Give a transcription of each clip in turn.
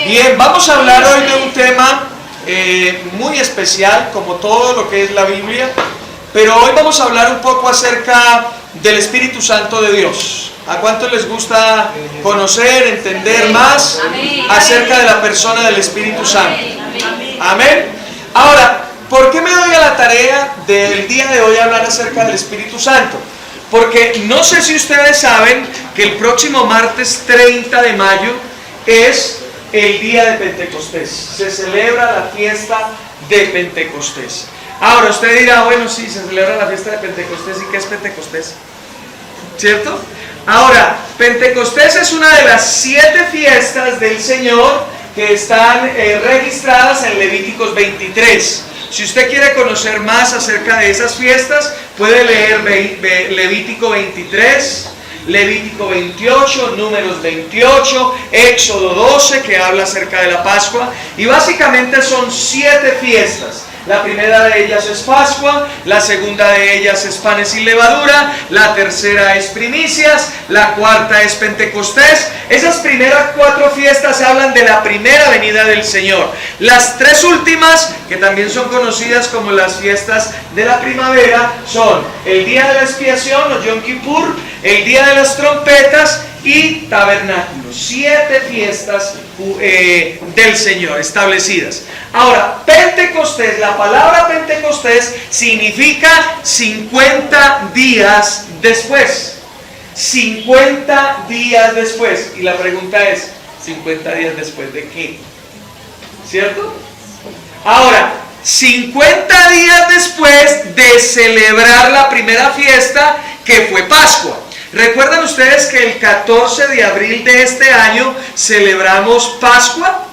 Bien, vamos a hablar hoy de un tema muy especial, como todo lo que es la Biblia, pero hoy vamos a hablar un poco acerca del Espíritu Santo de Dios. ¿A cuántos les gusta conocer, entender más acerca de la persona del Espíritu Santo? Amén. Ahora, ¿por qué me doy a la tarea del día de hoy hablar acerca del Espíritu Santo? Porque no sé si ustedes saben que el próximo martes 30 de mayo es el día de Pentecostés. Se celebra la fiesta de Pentecostés. Ahora usted dirá, bueno, sí, se celebra la fiesta de Pentecostés. ¿Y qué es Pentecostés? ¿Cierto? Ahora, Pentecostés es una de las 7 fiestas del Señor que están registradas en Levíticos 23. Si usted quiere conocer más acerca de esas fiestas, puede leer Levítico 23, Levítico 28, Números 28, Éxodo 12, que habla acerca de la Pascua. Y básicamente son 7 fiestas. La primera de ellas es Pascua, la segunda de ellas es panes sin levadura, la tercera es primicias, la cuarta es Pentecostés. Esas primeras 4 fiestas hablan de la primera venida del Señor. Las 3 últimas, que también son conocidas como las fiestas de la primavera, son el día de la expiación o Yom Kippur, el día de las trompetas y tabernáculos. 7 fiestas del Señor establecidas. Ahora, Pentecostés, la palabra Pentecostés significa 50 días después. 50 días después. Y la pregunta es, ¿50 días después de qué? ¿Cierto? Ahora, 50 días después de celebrar la primera fiesta, que fue Pascua. ¿Recuerdan ustedes que el 14 de abril de este año celebramos Pascua?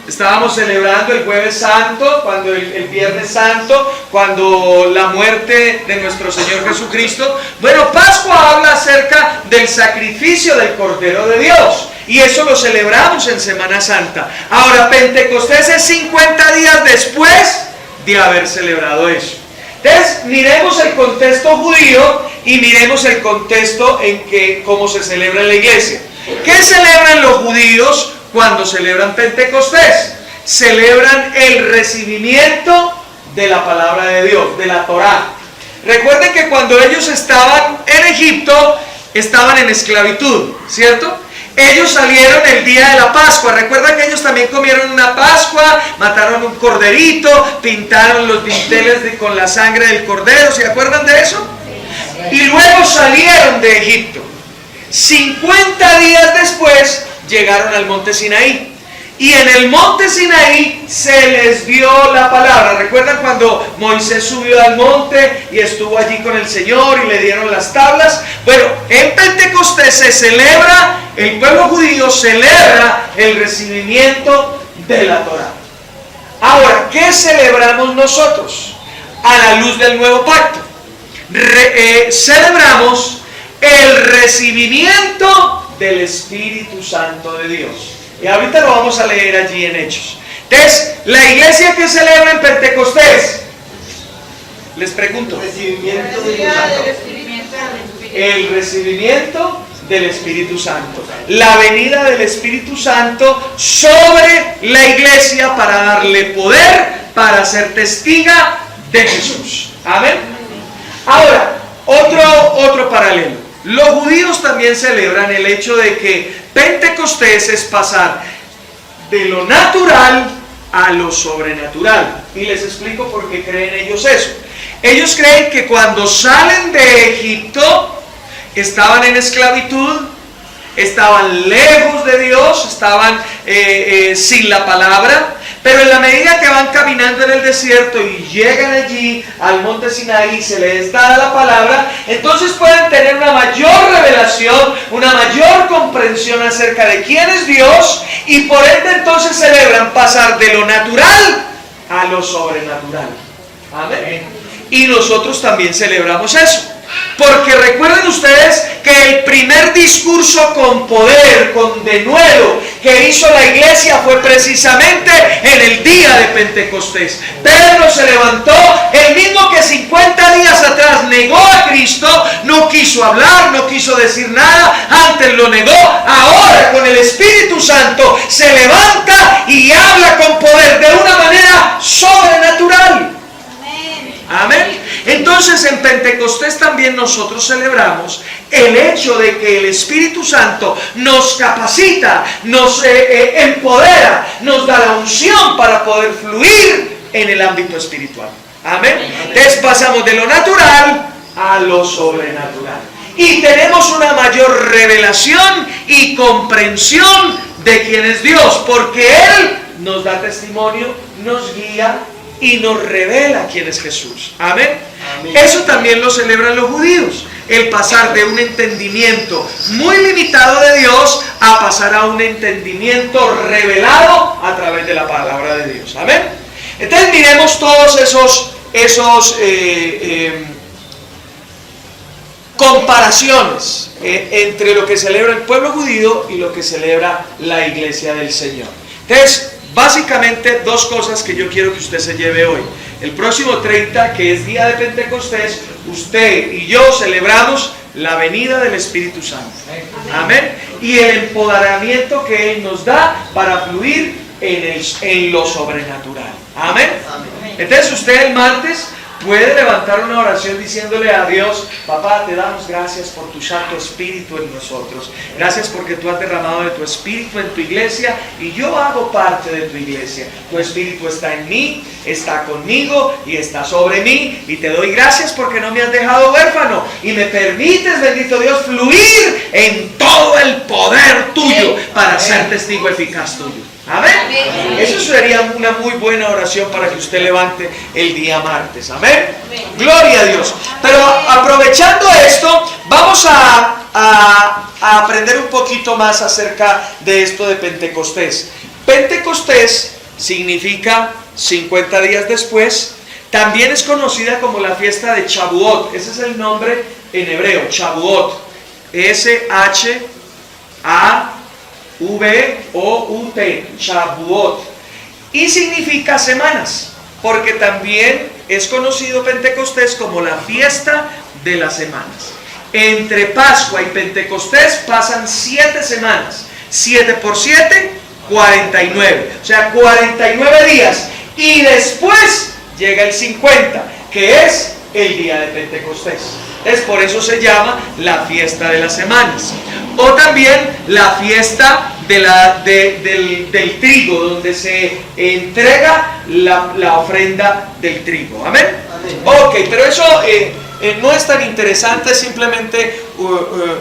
Estábamos celebrando el Jueves Santo, cuando el Viernes Santo, cuando la muerte de nuestro Señor Jesucristo. Bueno, Pascua habla acerca del sacrificio del Cordero de Dios, y eso lo celebramos en Semana Santa. Ahora, Pentecostés es 50 días después de haber celebrado eso. Entonces, miremos el contexto judío y miremos el contexto en que cómo se celebra en la iglesia. ¿Qué celebran los judíos cuando celebran Pentecostés? Celebran el recibimiento de la palabra de Dios, de la Torá. Recuerden que cuando ellos estaban en Egipto, estaban en esclavitud, ¿cierto? Ellos salieron el día de la Pascua. Recuerdan que ellos también comieron una Pascua, mataron un corderito, pintaron los dinteles con la sangre del cordero. ¿Se acuerdan de eso? Y luego salieron de Egipto. 50 días después llegaron al monte Sinaí. Y en el monte Sinaí se les dio la palabra. ¿Recuerdan cuando Moisés subió al monte y estuvo allí con el Señor y le dieron las tablas? Bueno, en Pentecostés se celebra, el pueblo judío celebra el recibimiento de la Torá. Ahora, ¿qué celebramos nosotros? A la luz del nuevo pacto. Celebramos el recibimiento del Espíritu Santo de Dios. Y ahorita lo vamos a leer allí en Hechos. Entonces, la iglesia que celebra en Pentecostés, les pregunto, el recibimiento del Espíritu Santo, la venida del Espíritu Santo sobre la iglesia para darle poder para ser testiga de Jesús. Amén. Ahora, otro paralelo. Los judíos también celebran el hecho de que Pentecostés es pasar de lo natural a lo sobrenatural. Y les explico por qué creen ellos eso. Ellos creen que cuando salen de Egipto estaban en esclavitud, estaban lejos de Dios, estaban sin la palabra. Pero en la medida que van caminando en el desierto y llegan allí al monte Sinaí, se les da la palabra, entonces pueden tener una mayor revelación, una mayor comprensión acerca de quién es Dios, y por ende entonces celebran pasar de lo natural a lo sobrenatural. Amén. Y nosotros también celebramos eso. Porque recuerden ustedes que el primer discurso con poder, con denuedo, que hizo la iglesia fue precisamente en el día de Pentecostés. Pedro se levantó, el mismo que 50 días atrás negó a Cristo, no quiso hablar, no quiso decir nada, antes lo negó. Ahora con el Espíritu Santo se levanta poder de una manera sobrenatural. Amén. Entonces en Pentecostés también nosotros celebramos el hecho de que el Espíritu Santo nos capacita, nos empodera, nos da la unción para poder fluir en el ámbito espiritual. Amén. Entonces pasamos de lo natural a lo sobrenatural. Y tenemos una mayor revelación y comprensión de quién es Dios, porque Él nos da testimonio, nos guía y nos revela quién es Jesús. Amén. Amén. Eso también lo celebran los judíos, el pasar de un entendimiento muy limitado de Dios a pasar a un entendimiento revelado a través de la palabra de Dios. Amén. Entonces miremos todos esos comparaciones entre lo que celebra el pueblo judío y lo que celebra la iglesia del Señor. Entonces, básicamente dos cosas que yo quiero que usted se lleve hoy. El próximo 30, que es día de Pentecostés, usted y yo celebramos la venida del Espíritu Santo. Amén. Y el empoderamiento que Él nos da para fluir en lo sobrenatural. Amén. Entonces usted el martes puede levantar una oración diciéndole a Dios: papá, te damos gracias por tu Santo Espíritu en nosotros. Gracias porque tú has derramado de tu Espíritu en tu iglesia y yo hago parte de tu iglesia. Tu Espíritu está en mí, está conmigo y está sobre mí. Y te doy gracias porque no me has dejado huérfano y me permites, bendito Dios, fluir en todo el poder tuyo para ser testigo eficaz tuyo. Amén. Eso sería una muy buena oración para que usted levante el día martes. Amén. Gloria a Dios. Pero aprovechando esto, vamos a aprender un poquito más acerca de esto de Pentecostés. Pentecostés significa 50 días después. También es conocida como la fiesta de Shavuot. Ese es el nombre en hebreo, Shavuot. S-H-A-V-O-U-T, Shavuot. Y significa semanas, porque también es conocido Pentecostés como la fiesta de las semanas. Entre Pascua y Pentecostés pasan 7 semanas. 7 por 7, 49. O sea, 49 días. Y después llega el 50, que es el día de Pentecostés. Por eso se llama la fiesta de las semanas. O también la fiesta del trigo, donde se entrega la ofrenda del trigo. Amén. Ok, pero eso no es tan interesante, simplemente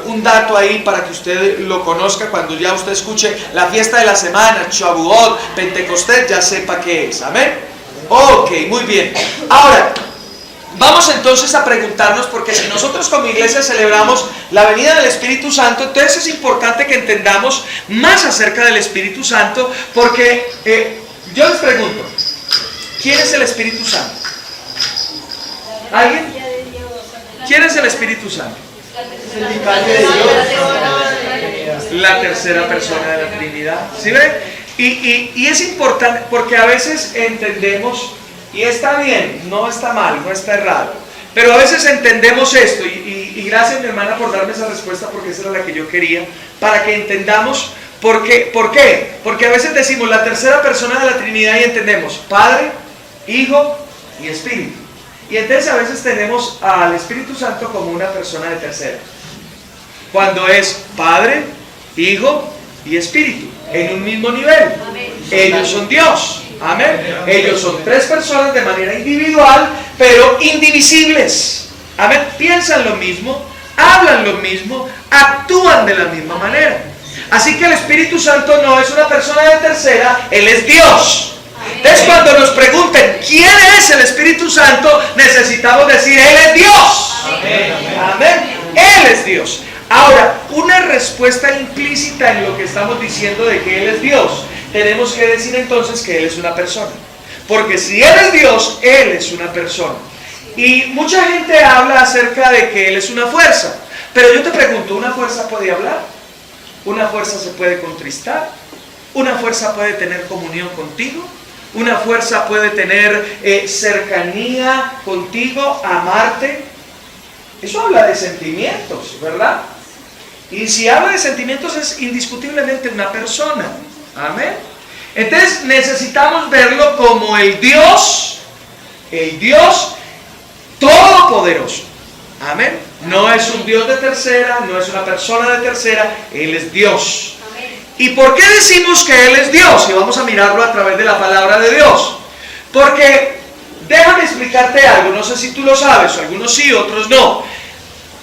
un dato ahí para que usted lo conozca. Cuando ya usted escuche la fiesta de la semana, Shavuot, Pentecostés, ya sepa qué es. Amén. Ok, muy bien. Ahora, vamos entonces a preguntarnos, porque si nosotros como iglesia celebramos la venida del Espíritu Santo, entonces es importante que entendamos más acerca del Espíritu Santo, porque yo les pregunto, ¿quién es el Espíritu Santo? ¿Alguien? ¿Quién es el Espíritu Santo? La tercera persona de la Trinidad. ¿Sí ven? Y es importante porque a veces entendemos, y está bien, no está mal, no está errado, pero a veces entendemos esto, y gracias mi hermana por darme esa respuesta, porque esa era la que yo quería, para que entendamos por qué. Porque a veces decimos la tercera persona de la Trinidad y entendemos Padre, Hijo y Espíritu. Y entonces a veces tenemos al Espíritu Santo como una persona de tercera, cuando es Padre, Hijo y Espíritu, en un mismo nivel. Ellos son Dios. Amén. Ellos son 3 personas de manera individual, pero indivisibles. Amén. Piensan lo mismo, hablan lo mismo, actúan de la misma manera. Así que el Espíritu Santo no es una persona de tercera, Él es Dios. Entonces cuando nos pregunten ¿quién es el Espíritu Santo?, necesitamos decir Él es Dios. Amén. Él es Dios. Ahora, una respuesta implícita en lo que estamos diciendo de que Él es Dios, tenemos que decir entonces que Él es una persona. Porque si Él es Dios, Él es una persona. Y mucha gente habla acerca de que Él es una fuerza. Pero yo te pregunto, ¿una fuerza puede hablar? ¿Una fuerza se puede contristar? ¿Una fuerza puede tener comunión contigo? ¿Una fuerza puede tener cercanía contigo, amarte? Eso habla de sentimientos, ¿verdad? Y si habla de sentimientos es indiscutiblemente una persona. Amén. Entonces necesitamos verlo como el Dios todopoderoso. Amén. No es un Dios de tercera, no es una persona de tercera, Él es Dios. ¿Y por qué decimos que Él es Dios? Y vamos a mirarlo a través de la palabra de Dios. Porque, déjame explicarte algo, no sé si tú lo sabes, algunos sí, otros no.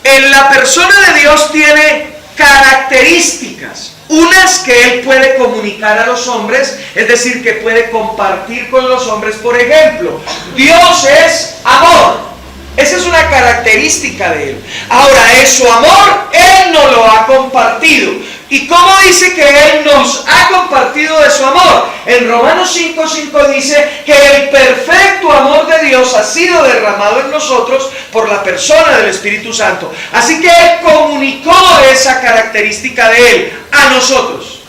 En la persona de Dios tiene características, unas que Él puede comunicar a los hombres, es decir, que puede compartir con los hombres. Por ejemplo, Dios es amor. Esa es una característica de Él. Ahora, es su amor, Él nos lo ha compartido. ¿Y cómo dice que Él nos ha compartido de su amor? En Romanos 5:5 dice que el perfecto amor de Dios ha sido derramado en nosotros por la persona del Espíritu Santo. Así que Él comunicó esa característica de Él a nosotros.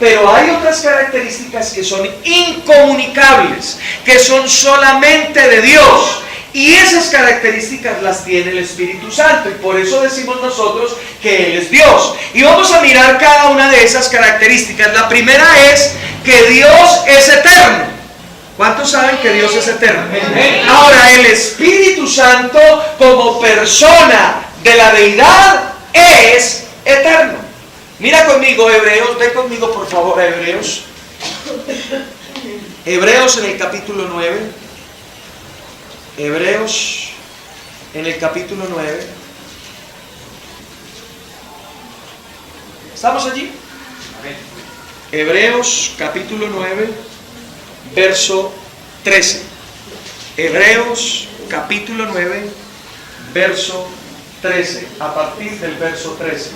Pero hay otras características que son incomunicables, que son solamente de Dios. Y esas características las tiene el Espíritu Santo, y por eso decimos nosotros que Él es Dios. Y vamos a mirar cada una de esas características. La primera es que Dios es eterno. ¿Cuántos saben que Dios es eterno? Ahora, el Espíritu Santo como persona de la deidad es eterno. Mira conmigo Hebreos, ve conmigo por favor a Hebreos. Hebreos en el capítulo 9. Hebreos en el capítulo 9. ¿Estamos allí? Hebreos capítulo 9, verso 13. Hebreos capítulo 9, verso 13. A partir del verso 13.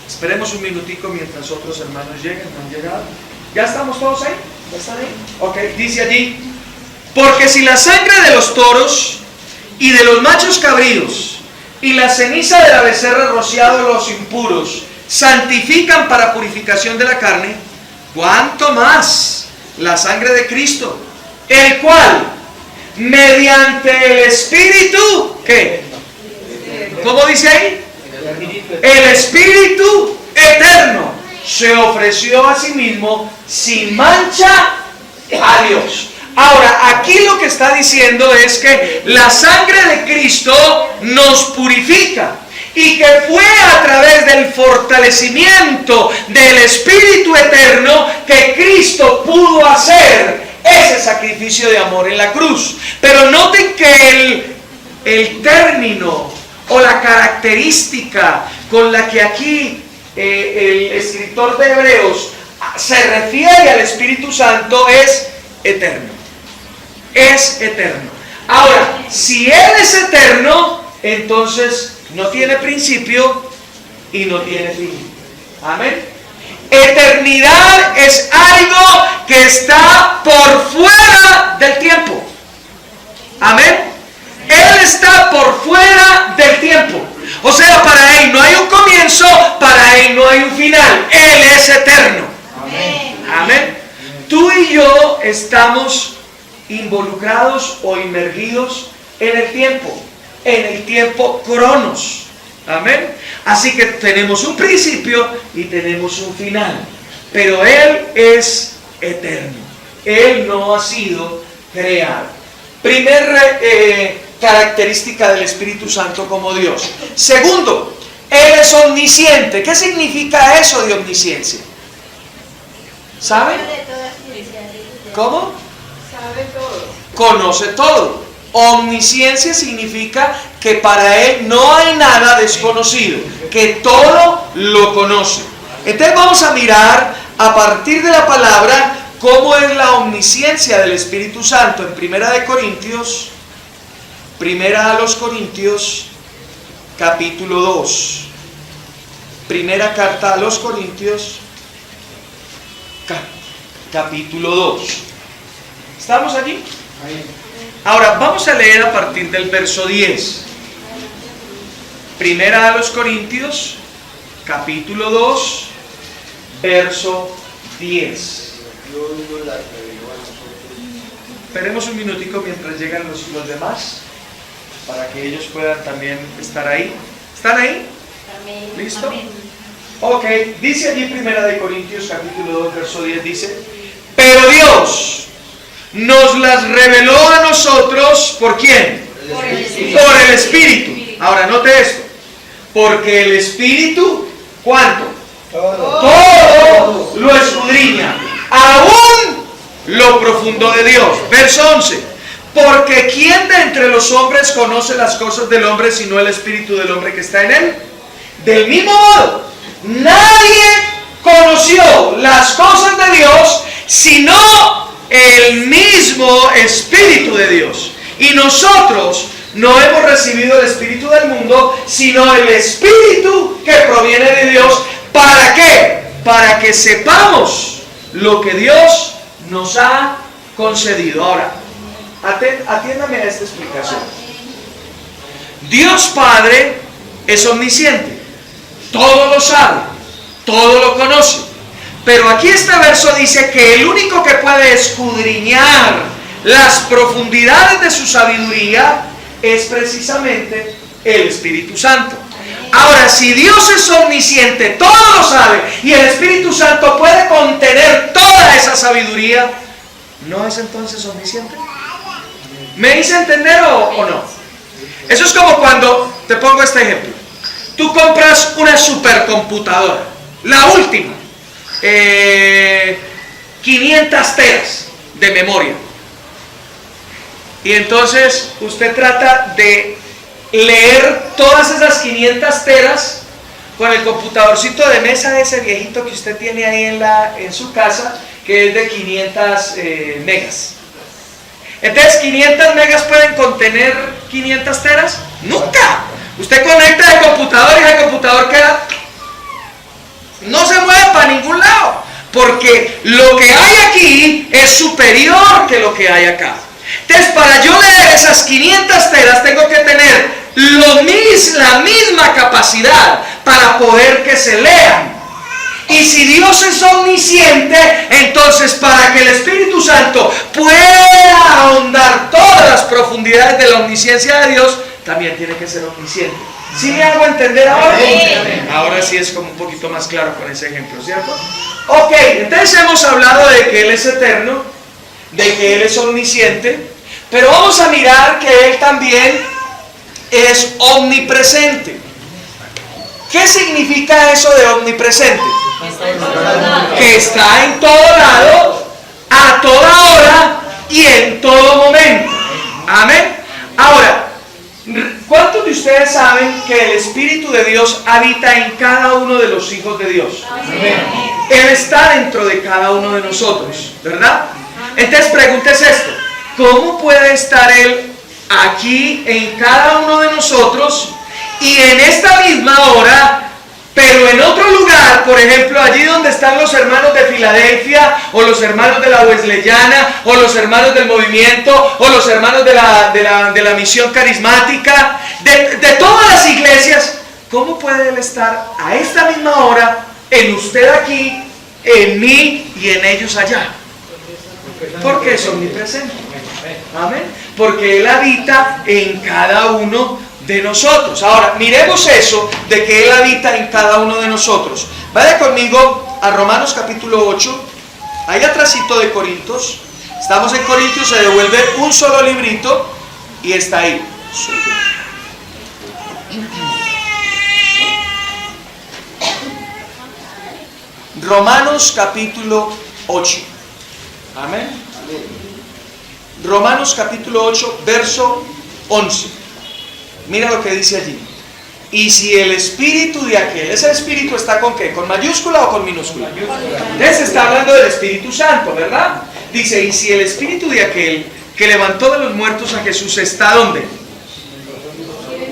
Esperemos un minutico mientras otros hermanos lleguen. ¿No han llegado? ¿Ya estamos todos ahí? ¿Ya están ahí? Ok, dice allí: porque si la sangre de los toros y de los machos cabríos y la ceniza de la becerra rociada de los impuros santifican para purificación de la carne, ¿cuánto más la sangre de Cristo, el cual mediante el Espíritu, ¿qué? ¿Cómo dice ahí? El Espíritu eterno se ofreció a sí mismo sin mancha a Dios? Ahora, aquí lo que está diciendo es que la sangre de Cristo nos purifica, y que fue a través del fortalecimiento del Espíritu eterno que Cristo pudo hacer ese sacrificio de amor en la cruz. Pero noten que el término o la característica con la que aquí el escritor de Hebreos se refiere al Espíritu Santo es eterno. Es eterno. Ahora, si Él es eterno, entonces no tiene principio y no tiene fin. Amén. Eternidad es algo que está por fuera del tiempo. Amén. Él está por fuera del tiempo. O sea, para Él no hay un comienzo, para Él no hay un final. Él es eterno. Amén. Amén. Tú y yo estamos involucrados o inmergidos en el tiempo cronos. Amén. Así que tenemos un principio y tenemos un final, pero Él es eterno. Él no ha sido creado. Primer característica del Espíritu Santo como Dios. Segundo, Él es omnisciente. ¿Qué significa eso de omnisciencia? ¿Saben? ¿Cómo? Sabe todo. Conoce todo. Omnisciencia significa que para Él no hay nada desconocido, que todo lo conoce. Entonces vamos a mirar a partir de la palabra cómo es la omnisciencia del Espíritu Santo en Primera a los Corintios capítulo 2. Primera carta a los Corintios capítulo 2. ¿Estamos allí? Ahora vamos a leer a partir del verso 10. Primera a los Corintios, capítulo 2, verso 10. Esperemos un minutico mientras llegan los demás, para que ellos puedan también estar ahí. ¿Están ahí? Amén. ¿Listo? Amén. Ok, dice allí 1 Corintios capítulo 2, verso 10, dice: pero Dios nos las reveló a nosotros, ¿por quién? Por el Espíritu. Por el Espíritu. Ahora note esto, porque el Espíritu, ¿cuánto? Todo lo escudriña, aún lo profundo de Dios. Verso 11: porque ¿quién de entre los hombres conoce las cosas del hombre sino el espíritu del hombre que está en él? Del mismo modo, nadie conoció las cosas de Dios sino el mismo Espíritu de Dios. Y nosotros no hemos recibido el espíritu del mundo, sino el Espíritu que proviene de Dios. ¿Para qué? Para que sepamos lo que Dios nos ha concedido. Ahora, atiéndame a esta explicación. Dios Padre es omnisciente, todo lo sabe, todo lo conoce. Pero aquí este verso dice que el único que puede escudriñar las profundidades de su sabiduría es precisamente el Espíritu Santo. Ahora, si Dios es omnisciente, todo lo sabe, y el Espíritu Santo puede contener toda esa sabiduría, ¿no es entonces omnisciente? ¿Me hice entender o no? Eso es como cuando, te pongo este ejemplo, tú compras una supercomputadora, la última, 500 teras de memoria, y entonces usted trata de leer todas esas 500 teras con el computadorcito de mesa, ese viejito que usted tiene ahí en su casa, que es de 500 megas. Entonces, ¿500 megas pueden contener 500 teras? ¡Nunca! Usted conecta el computador y el computador queda... no se mueve para ningún lado, porque lo que hay aquí es superior que lo que hay acá. Entonces, para yo leer esas 500 teras tengo que tener la misma capacidad para poder que se lean. Y si Dios es omnisciente, entonces para que el Espíritu Santo pueda ahondar todas las profundidades de la omnisciencia de Dios, también tiene que ser omnisciente. ¿Sí me hago entender ahora? Ahora sí es como un poquito más claro con ese ejemplo, ¿cierto? Ok, entonces hemos hablado de que Él es eterno, de que Él es omnisciente, pero vamos a mirar que Él también es omnipresente. ¿Qué significa eso de omnipresente? Que está en todo lado, a toda hora y en todo momento. Amén. Ahora, ¿cuántos de ustedes saben que el Espíritu de Dios habita en cada uno de los hijos de Dios? Amén. Él está dentro de cada uno de nosotros, ¿verdad? Entonces pregúntese esto: ¿cómo puede estar Él aquí en cada uno de nosotros y en esta misma hora, pero en otro lugar? Por ejemplo, allí donde están los hermanos de Filadelfia, o los hermanos de la Wesleyana, o los hermanos del movimiento, o los hermanos de la misión carismática, de todas las iglesias. ¿Cómo puede Él estar a esta misma hora en usted aquí, en mí y en ellos allá? Porque es omnipresente. Amén. Porque Él habita en cada uno de nosotros. Ahora, miremos eso de que Él habita en cada uno de nosotros. Vaya conmigo a Romanos capítulo 8, ahí atrásito de Corintios. Estamos en Corintios, se devuelve un solo librito y está ahí. Romanos capítulo 8. Amén. Romanos capítulo 8, verso 11. Mira lo que dice allí. Y si el espíritu de aquel, ese espíritu está ¿con qué? ¿Con mayúscula o con minúscula? Entonces está hablando del Espíritu Santo, ¿verdad? Dice, y si el espíritu de aquel que levantó de los muertos a Jesús está ¿dónde?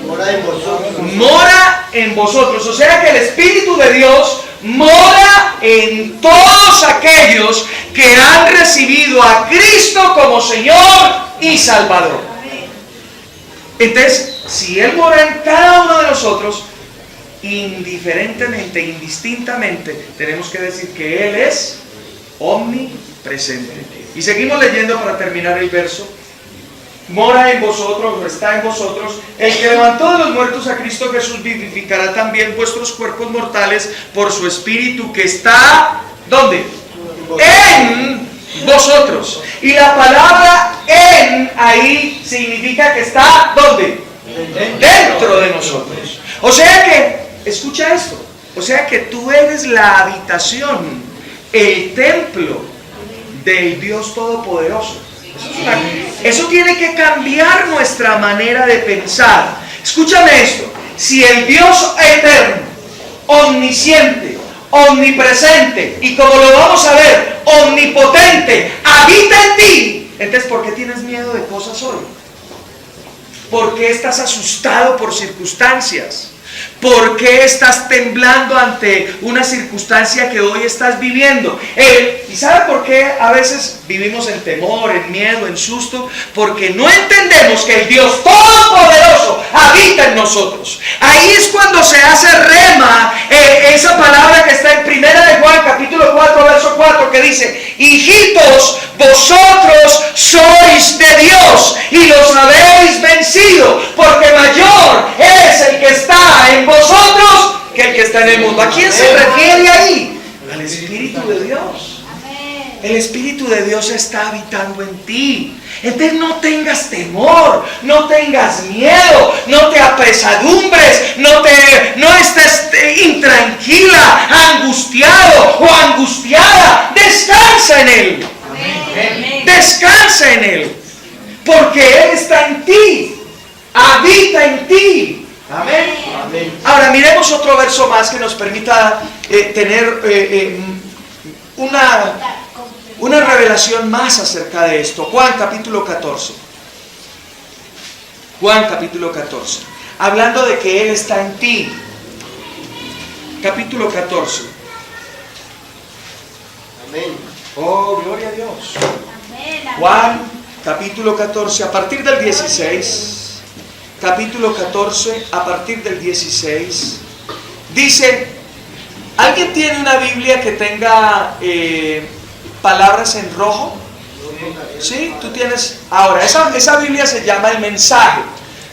Mora en vosotros. Mora en vosotros. O sea que el Espíritu de Dios mora en todos aquellos que han recibido a Cristo como Señor y Salvador. Entonces, si Él mora en cada uno de nosotros, indiferentemente, indistintamente, tenemos que decir que Él es omnipresente. Y seguimos leyendo para terminar el verso. mora en vosotros o está en vosotros, el que levantó de los muertos a Cristo Jesús vivificará también vuestros cuerpos mortales por su Espíritu que está, ¿dónde? En vosotros. Y la palabra en ahí significa que está, ¿dónde? Dentro de nosotros. O sea que, escucha esto, o sea que tú eres la habitación, el templo del Dios Todopoderoso. Eso tiene que cambiar nuestra manera de pensar. Escúchame esto, si el Dios eterno, omnisciente, omnipresente y como lo vamos a ver, omnipotente, habita en ti, entonces ¿por qué tienes miedo de cosas hoy? ¿Por qué estás asustado por circunstancias? ¿Por qué estás temblando ante una circunstancia que hoy estás viviendo? ¿Y sabe por qué a veces vivimos en temor, en miedo, en susto? Porque no entendemos que el Dios Todopoderoso habita en nosotros. Ahí es cuando se hace rema esa palabra que está en Primera de Juan, capítulo 4, verso 4, que dice: hijitos, vosotros sois de Dios y los habéis vencido, porque mayor es el que está en vosotros que el que está en el mundo. ¿A quién se refiere ahí? Al Espíritu de Dios. El Espíritu de Dios está habitando en ti. Entonces no tengas temor, no tengas miedo, no te apesadumbres, no estés intranquila, angustiado o angustiada. Descansa en Él. Amén. Descansa en Él, porque Él está en ti, habita en ti. Amén. Amén. Ahora miremos otro verso más que nos permita tener una revelación más acerca de esto. Juan capítulo 14. Juan capítulo 14. Hablando de que Él está en ti. Capítulo 14. Amén. Oh, gloria a Dios. Juan capítulo 14, a partir del 16. Capítulo 14, a partir del 16, dice, ¿alguien tiene una Biblia que tenga palabras en rojo? ¿Sí? Tú tienes. Ahora, esa Biblia se llama El Mensaje.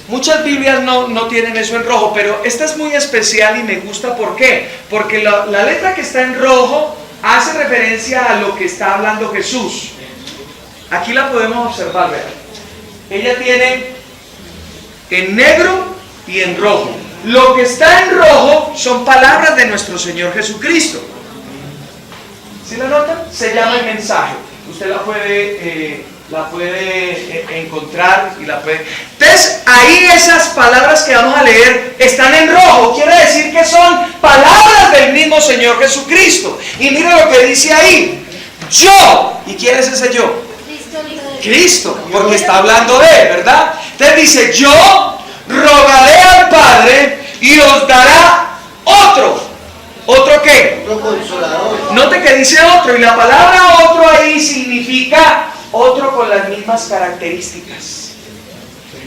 Muchas Biblias no tienen eso en rojo, pero esta es muy especial y me gusta. ¿Por qué? Porque la letra que está en rojo hace referencia a lo que está hablando Jesús. Aquí la podemos observar, vean. Ella tiene en negro y en rojo. Lo que está en rojo son palabras de nuestro Señor Jesucristo. ¿Sí la notan? Se llama El Mensaje. Usted la puede encontrar y la puede. Entonces, ahí esas palabras que vamos a leer están en rojo. Quiere decir que son palabras del mismo Señor Jesucristo. Y mira lo que dice ahí. Yo. ¿Y quién es ese yo? Cristo, porque está hablando de Él, ¿verdad? Entonces dice, yo rogaré al Padre y os dará otro. ¿Otro qué? Otro consolador. Note que dice otro, y la palabra otro ahí significa otro con las mismas características.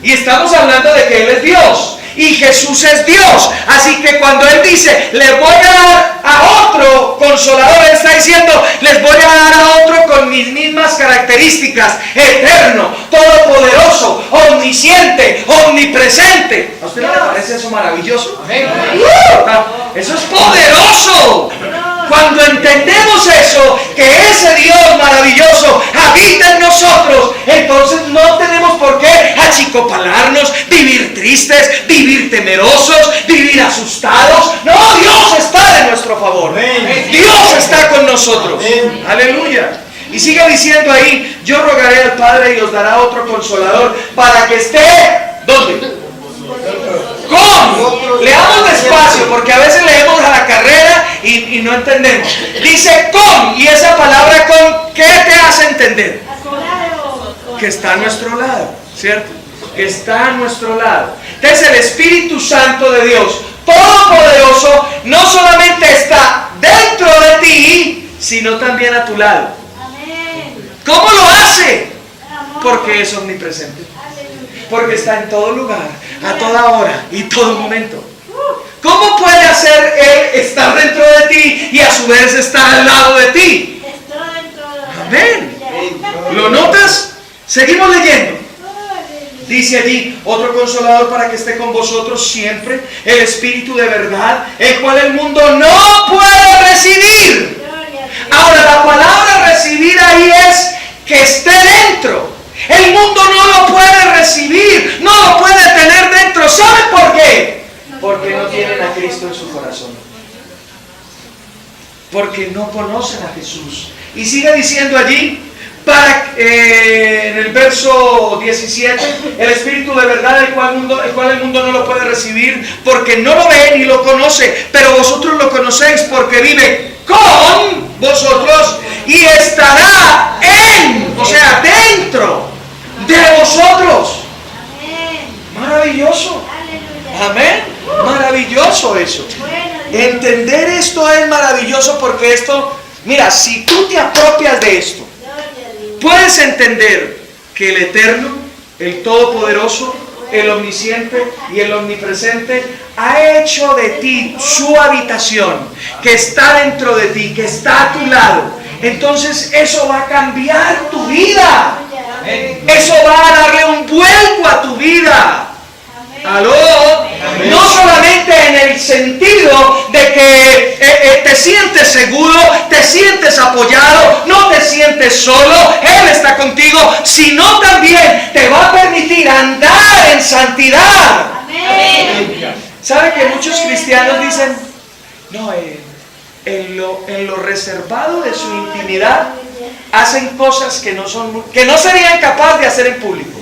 Y estamos hablando de que Él es Dios y Jesús es Dios. Así que cuando Él dice, les voy a dar a otro consolador, Él está diciendo, les voy a dar a otro con mis mismas características: eterno, todopoderoso, omnisciente, omnipresente. ¿A usted no le parece eso maravilloso? Amén. Eso es poderoso. Cuando entendemos eso, que ese Dios maravilloso habita en nosotros, entonces no tenemos por qué achicopalarnos, vivir tristes, vivir temerosos, vivir asustados. No, Dios está de nuestro favor. Amén. Dios está con nosotros. Amén. Aleluya. Y sigue diciendo ahí, yo rogaré al Padre y os dará otro consolador para que esté, ¿dónde? Con. Leamos despacio porque a veces leemos a la carrera y no entendemos. Dice con, y esa palabra con, ¿qué te hace entender? Que está a nuestro lado, ¿cierto? Que está a nuestro lado. Entonces el Espíritu Santo de Dios Todopoderoso no solamente está dentro de ti, sino también a tu lado. ¿Cómo lo hace? Porque es omnipresente. Porque está en todo lugar, a toda hora y todo momento. ¿Cómo puede hacer Él estar dentro de ti y a su vez estar al lado de ti? Amén. ¿Lo notas? Seguimos leyendo. Dice allí, otro consolador para que esté con vosotros siempre, el Espíritu de verdad, el cual el mundo no puede recibir. Ahora, la palabra recibir ahí es que esté dentro. El mundo no lo puede recibir, no lo puede tener dentro. ¿Saben por qué? Porque no tienen a Cristo en su corazón. Porque no conocen a Jesús. Y sigue diciendo allí, en el verso 17, el Espíritu de verdad, el cual el mundo no lo puede recibir, porque no lo ve ni lo conoce, pero vosotros lo conocéis porque vive con vosotros y estará o sea, dentro de vosotros. Maravilloso. Amén. Maravilloso eso. Entender esto es maravilloso porque esto, mira, si tú te apropias de esto, puedes entender que el Eterno, el Todopoderoso, el Omnisciente y el Omnipresente ha hecho de ti su habitación, que está dentro de ti, que está a tu lado. Entonces eso va a cambiar tu vida. Eso va a darle un vuelco a tu vida. ¿Aló? No solamente en el sentido de que te sientes seguro, te sientes apoyado, no te sientes solo, Él está contigo, sino también te va a permitir andar en santidad. Amén. ¿Sabe que muchos cristianos dicen, no, en lo reservado de su intimidad hacen cosas que no serían capaces de hacer en público?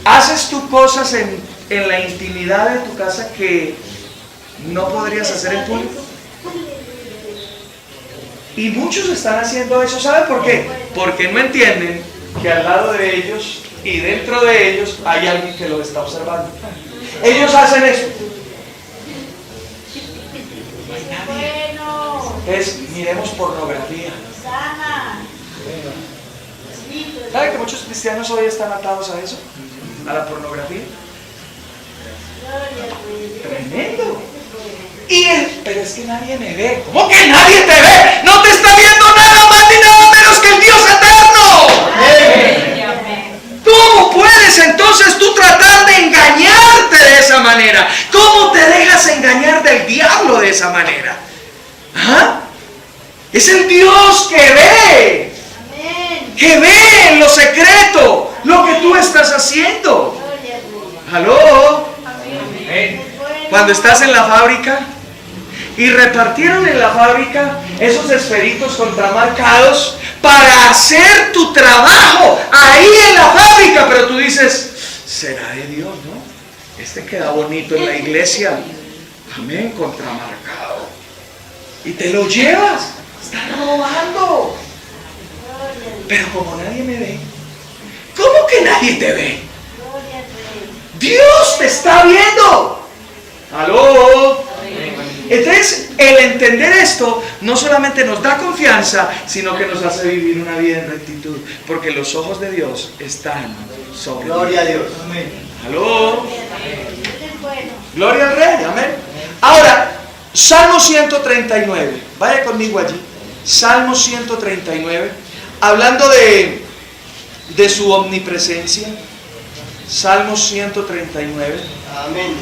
¿Haces tú cosas en la intimidad de tu casa que no podrías hacer en público? Y muchos están haciendo eso. ¿Sabe por qué? Porque no entienden que al lado de ellos y dentro de ellos hay alguien que los está observando. Ellos hacen eso. Miremos pornografía. ¿Sabe que muchos cristianos hoy están atados a eso? ¿A la pornografía? Tremendo. Pero es que nadie me ve. ¿Cómo que nadie te ve? No te está viendo nada más ni nada menos que el Dios eterno. ¿Cómo puedes entonces tú tratar de engañarte de esa manera? ¿Cómo te dejas engañar del diablo de esa manera? ¿Ah? Es el Dios que ve. Que ve en lo secreto lo que tú estás haciendo. ¿Aló? Cuando estás en la fábrica y repartieron en la fábrica esos esferitos contramarcados para hacer tu trabajo ahí en la fábrica, pero tú dices, será de Dios, ¿no? Este queda bonito en la iglesia. Amén, contramarcado. Y te lo llevas. Estás robando. Pero como nadie me ve, ¿cómo que nadie te ve? Dios te está viendo. ¿Aló? Entonces, el entender esto no solamente nos da confianza, sino que nos hace vivir una vida en rectitud, porque los ojos de Dios están sobre nosotros. Gloria a Dios. Amén. ¿Aló? Gloria al Rey. Amén. Ahora, Salmo 139. Vaya conmigo allí. Salmo 139. Hablando de su omnipresencia. Salmo 139. Amén.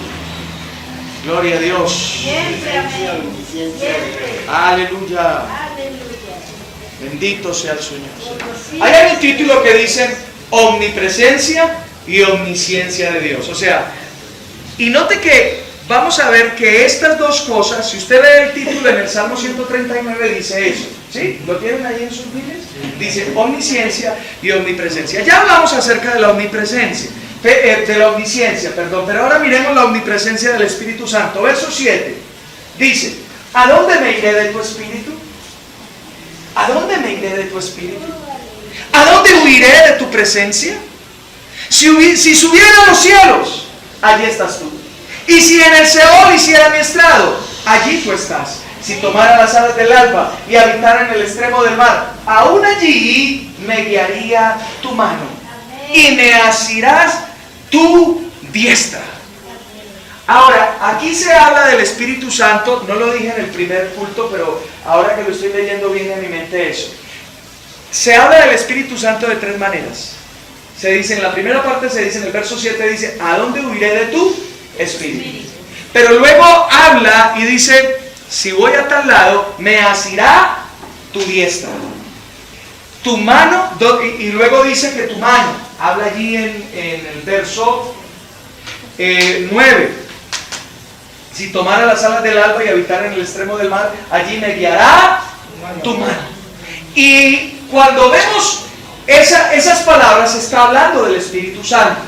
Gloria a Dios. Siempre, amén. Siempre. Aleluya. Aleluya. Bendito sea el Señor. Hay un título que dice omnipresencia y omnisciencia de Dios. O sea, y note que vamos a ver que estas dos cosas, si usted ve el título en el Salmo 139, dice eso. ¿Sí? ¿Lo tienen ahí en sus Biblias? Dice omnisciencia y omnipresencia. Ya hablamos acerca de la omnipresencia. De la omnisciencia, perdón, pero ahora miremos la omnipresencia del Espíritu Santo. Verso 7 dice: ¿a dónde me iré de tu Espíritu? ¿A dónde me iré de tu Espíritu? ¿A dónde huiré de tu presencia? Si subiera a los cielos, allí estás tú. Y si en el Seol hiciera mi estrado, allí tú estás. Si tomara las alas del alba y habitara en el extremo del mar, aún allí me guiaría tu mano y me asirás tu diestra. Ahora, aquí se habla del Espíritu Santo. No lo dije en el primer culto, pero ahora que lo estoy leyendo viene a mi mente eso. Se habla del Espíritu Santo de tres maneras. se dice, en la primera parte se dice, en el verso 7 dice, ¿a dónde huiré de tu espíritu? Pero luego habla y dice, si voy a tal lado, me asirá tu diestra, tu mano, y luego dice que tu mano, habla allí en el verso 9, si tomara las alas del alba y habitar en el extremo del mar, allí me guiará tu mano. Y cuando vemos esas palabras, está hablando del Espíritu Santo.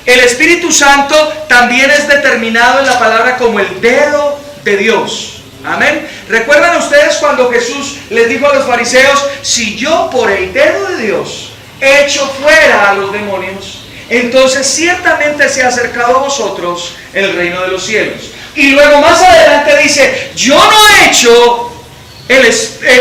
El Espíritu Santo también es determinado en la palabra como el dedo de Dios. Amén. ¿Recuerdan ustedes cuando Jesús les dijo a los fariseos, si yo por el dedo de Dios echo fuera a los demonios, entonces ciertamente se ha acercado a vosotros el reino de los cielos? Y luego más adelante dice, yo no he hecho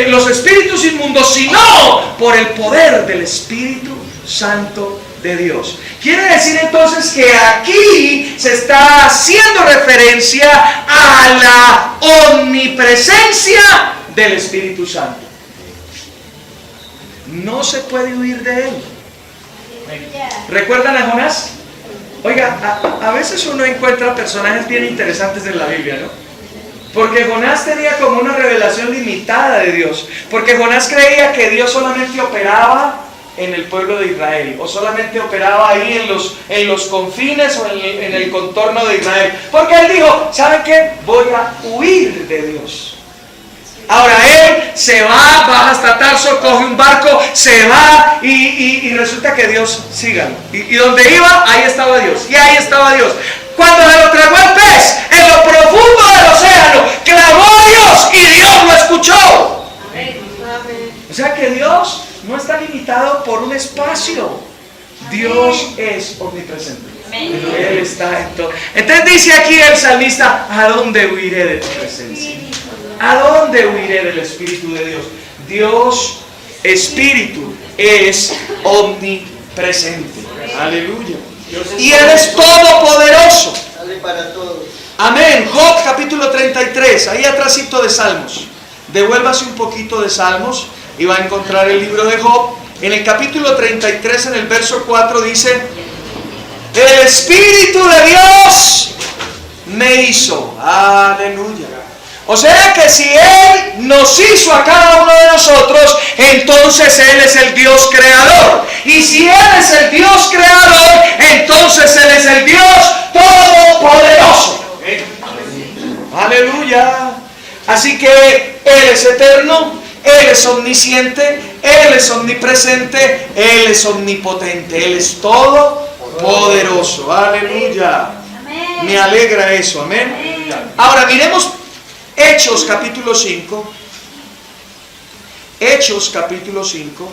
los espíritus inmundos, sino por el poder del Espíritu Santo de Dios. Quiere decir entonces que aquí se está haciendo referencia a la omnipresencia del Espíritu Santo. No se puede huir de él. ¿Recuerdan a Jonás? Oiga, a veces uno encuentra personajes bien interesantes en la Biblia, ¿no? Porque Jonás tenía como una revelación limitada de Dios. Porque Jonás creía que Dios solamente operaba en el pueblo de Israel, o solamente operaba ahí en los confines o en el contorno de Israel. Porque él dijo, ¿saben qué? Voy a huir de Dios. Ahora él se va, baja hasta Tarso, coge un barco, se va y resulta que Dios siga. Y donde iba, ahí estaba Dios. Y ahí estaba Dios. Cuando se lo tragó el pez, en lo profundo del océano, clamó a Dios y Dios lo escuchó. O sea que Dios no está limitado por un espacio. Dios es omnipresente. Él está en todo. Entonces dice aquí el salmista, ¿a dónde huiré de tu presencia? ¿A dónde huiré del Espíritu de Dios? Dios, Espíritu, es omnipresente. Aleluya. Y Él es todopoderoso. Amén. Job capítulo 33, ahí atrásito de Salmos. Devuélvase un poquito de Salmos y va a encontrar el libro de Job. En el capítulo 33, en el verso 4 dice, el Espíritu de Dios me hizo. Aleluya. O sea que si Él nos hizo a cada uno de nosotros, entonces Él es el Dios creador. Y si Él es el Dios creador, entonces Él es el Dios todopoderoso. Aleluya. Así que Él es eterno, Él es omnisciente, Él es omnipresente, Él es omnipotente, Él es todopoderoso. Aleluya. Me alegra eso. Amén. Ahora miremos Hechos capítulo 5. Hechos capítulo 5.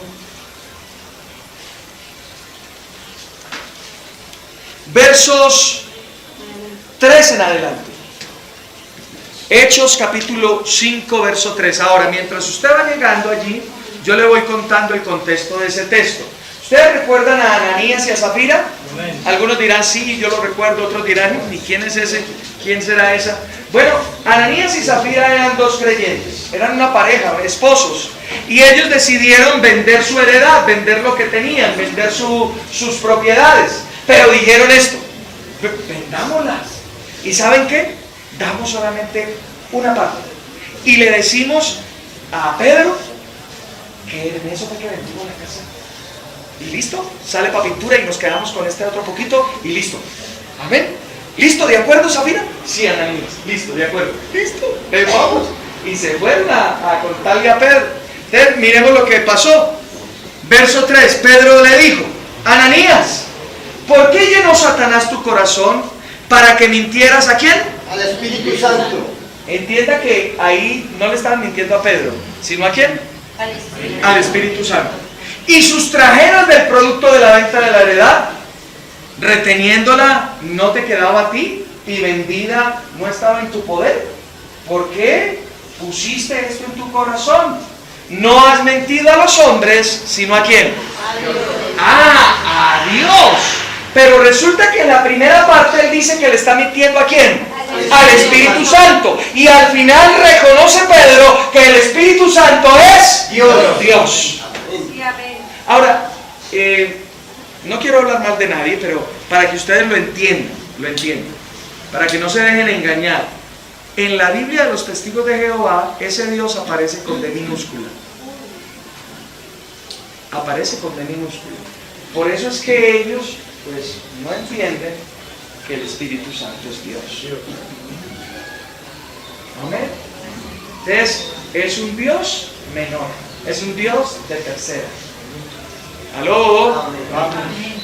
Versos 3 en adelante. Hechos capítulo 5 verso 3. Ahora, mientras usted va llegando allí, yo le voy contando el contexto de ese texto. ¿Ustedes recuerdan a Ananías y a Zafira? Algunos dirán sí, yo lo recuerdo, otros dirán, ¿y quién es ese? ¿Quién será esa? Bueno, Ananías y Zafira eran dos creyentes, eran una pareja, esposos, y ellos decidieron vender su heredad, vender lo que tenían, vender sus propiedades, pero dijeron esto, vendámoslas, y ¿saben qué? Damos solamente una parte, y le decimos a Pedro que en eso fue que vendimos la casa, y listo, sale para pintura y nos quedamos con este otro poquito, y listo, amén. ¿Listo? ¿De acuerdo, Zafira? Sí, Ananías. Listo, de acuerdo. Listo, vamos. Y se fueron a contarle a Pedro. Entonces, miremos lo que pasó. Verso 3, Pedro le dijo, Ananías, ¿por qué llenó Satanás tu corazón para que mintieras a quién? Al Espíritu Santo. Entienda que ahí no le estaban mintiendo a Pedro, sino ¿a quién? Al Espíritu Santo. Y sustrajeras del producto de la venta de la heredad, reteniéndola no te quedaba a ti y vendida no estaba en tu poder. ¿Por qué pusiste esto en tu corazón? No has mentido a los hombres, sino ¿a quién? A Dios. Pero resulta que en la primera parte él dice que le está mintiendo ¿a quién? Al Espíritu Santo. Y al final reconoce Pedro que el Espíritu Santo es Dios. Ahora, No quiero hablar mal de nadie, pero para que ustedes lo entiendan, para que no se dejen engañar. En la Biblia de los testigos de Jehová, ese Dios aparece con D minúscula. Aparece con D minúscula. Por eso es que ellos, pues, no entienden que el Espíritu Santo es Dios. Amén. Entonces, es un Dios menor, es un Dios de tercera. ¿Aló?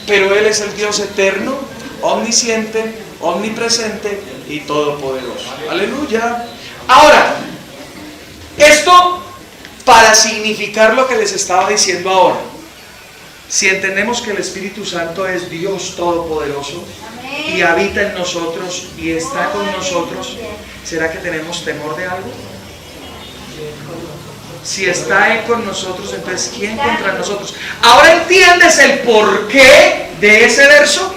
Pero Él es el Dios eterno, omnisciente, omnipresente y todopoderoso. Aleluya. Ahora, esto para significar lo que les estaba diciendo ahora. Si entendemos que el Espíritu Santo es Dios todopoderoso y habita en nosotros y está con nosotros, ¿será que tenemos temor de algo? Si está Él con nosotros, entonces ¿quién contra nosotros? Ahora entiendes el porqué de ese verso.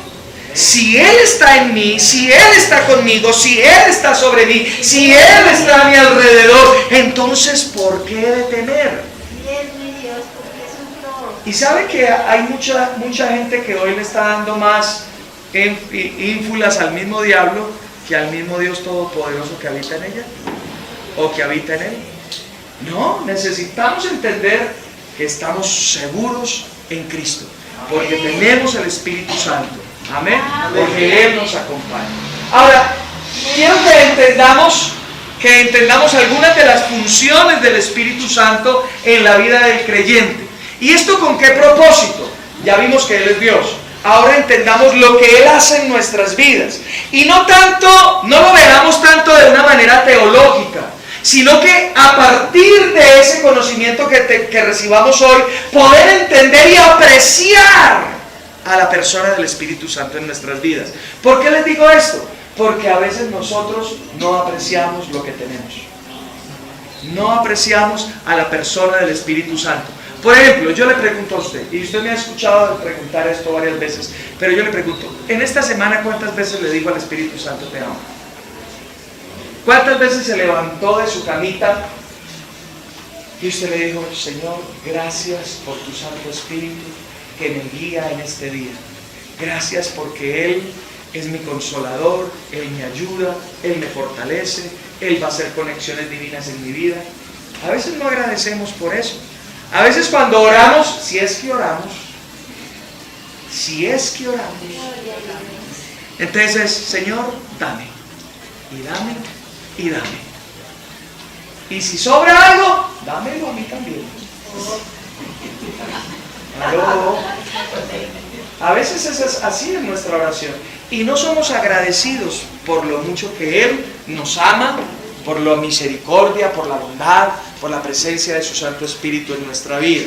Si Él está en mí, si Él está conmigo, si Él está sobre mí, si Él está a mi alrededor, entonces ¿por qué he de temer? Y sabe que hay mucha gente que hoy le está dando más ínfulas al mismo diablo que al mismo Dios todopoderoso que habita en ella o que habita en él. No, necesitamos entender que estamos seguros en Cristo, porque tenemos el Espíritu Santo. Amén, porque Él nos acompaña. Ahora, quiero que entendamos algunas de las funciones del Espíritu Santo en la vida del creyente. ¿Y esto con qué propósito? Ya vimos que Él es Dios. Ahora entendamos lo que Él hace en nuestras vidas. Y no lo veamos tanto de una manera teológica, sino que a partir de ese conocimiento que recibamos hoy, poder entender y apreciar a la persona del Espíritu Santo en nuestras vidas. ¿Por qué les digo esto? Porque a veces nosotros no apreciamos lo que tenemos. No apreciamos a la persona del Espíritu Santo. Por ejemplo, yo le pregunto a usted, y usted me ha escuchado preguntar esto varias veces, pero yo le pregunto, en esta semana, ¿cuántas veces le digo al Espíritu Santo te amo? ¿Cuántas veces se levantó de su camita y usted le dijo, Señor, gracias por tu Santo Espíritu que me guía en este día? Gracias porque Él es mi consolador, Él me ayuda, Él me fortalece, Él va a hacer conexiones divinas en mi vida. A veces no agradecemos por eso. A veces cuando oramos, si es que oramos, entonces, Señor, dame, y dame, y dame. Y si sobra algo, dámelo a mí también. ¿Aló? A veces es así en nuestra oración. Y no somos agradecidos por lo mucho que Él nos ama, por la misericordia, por la bondad, por la presencia de su Santo Espíritu en nuestra vida.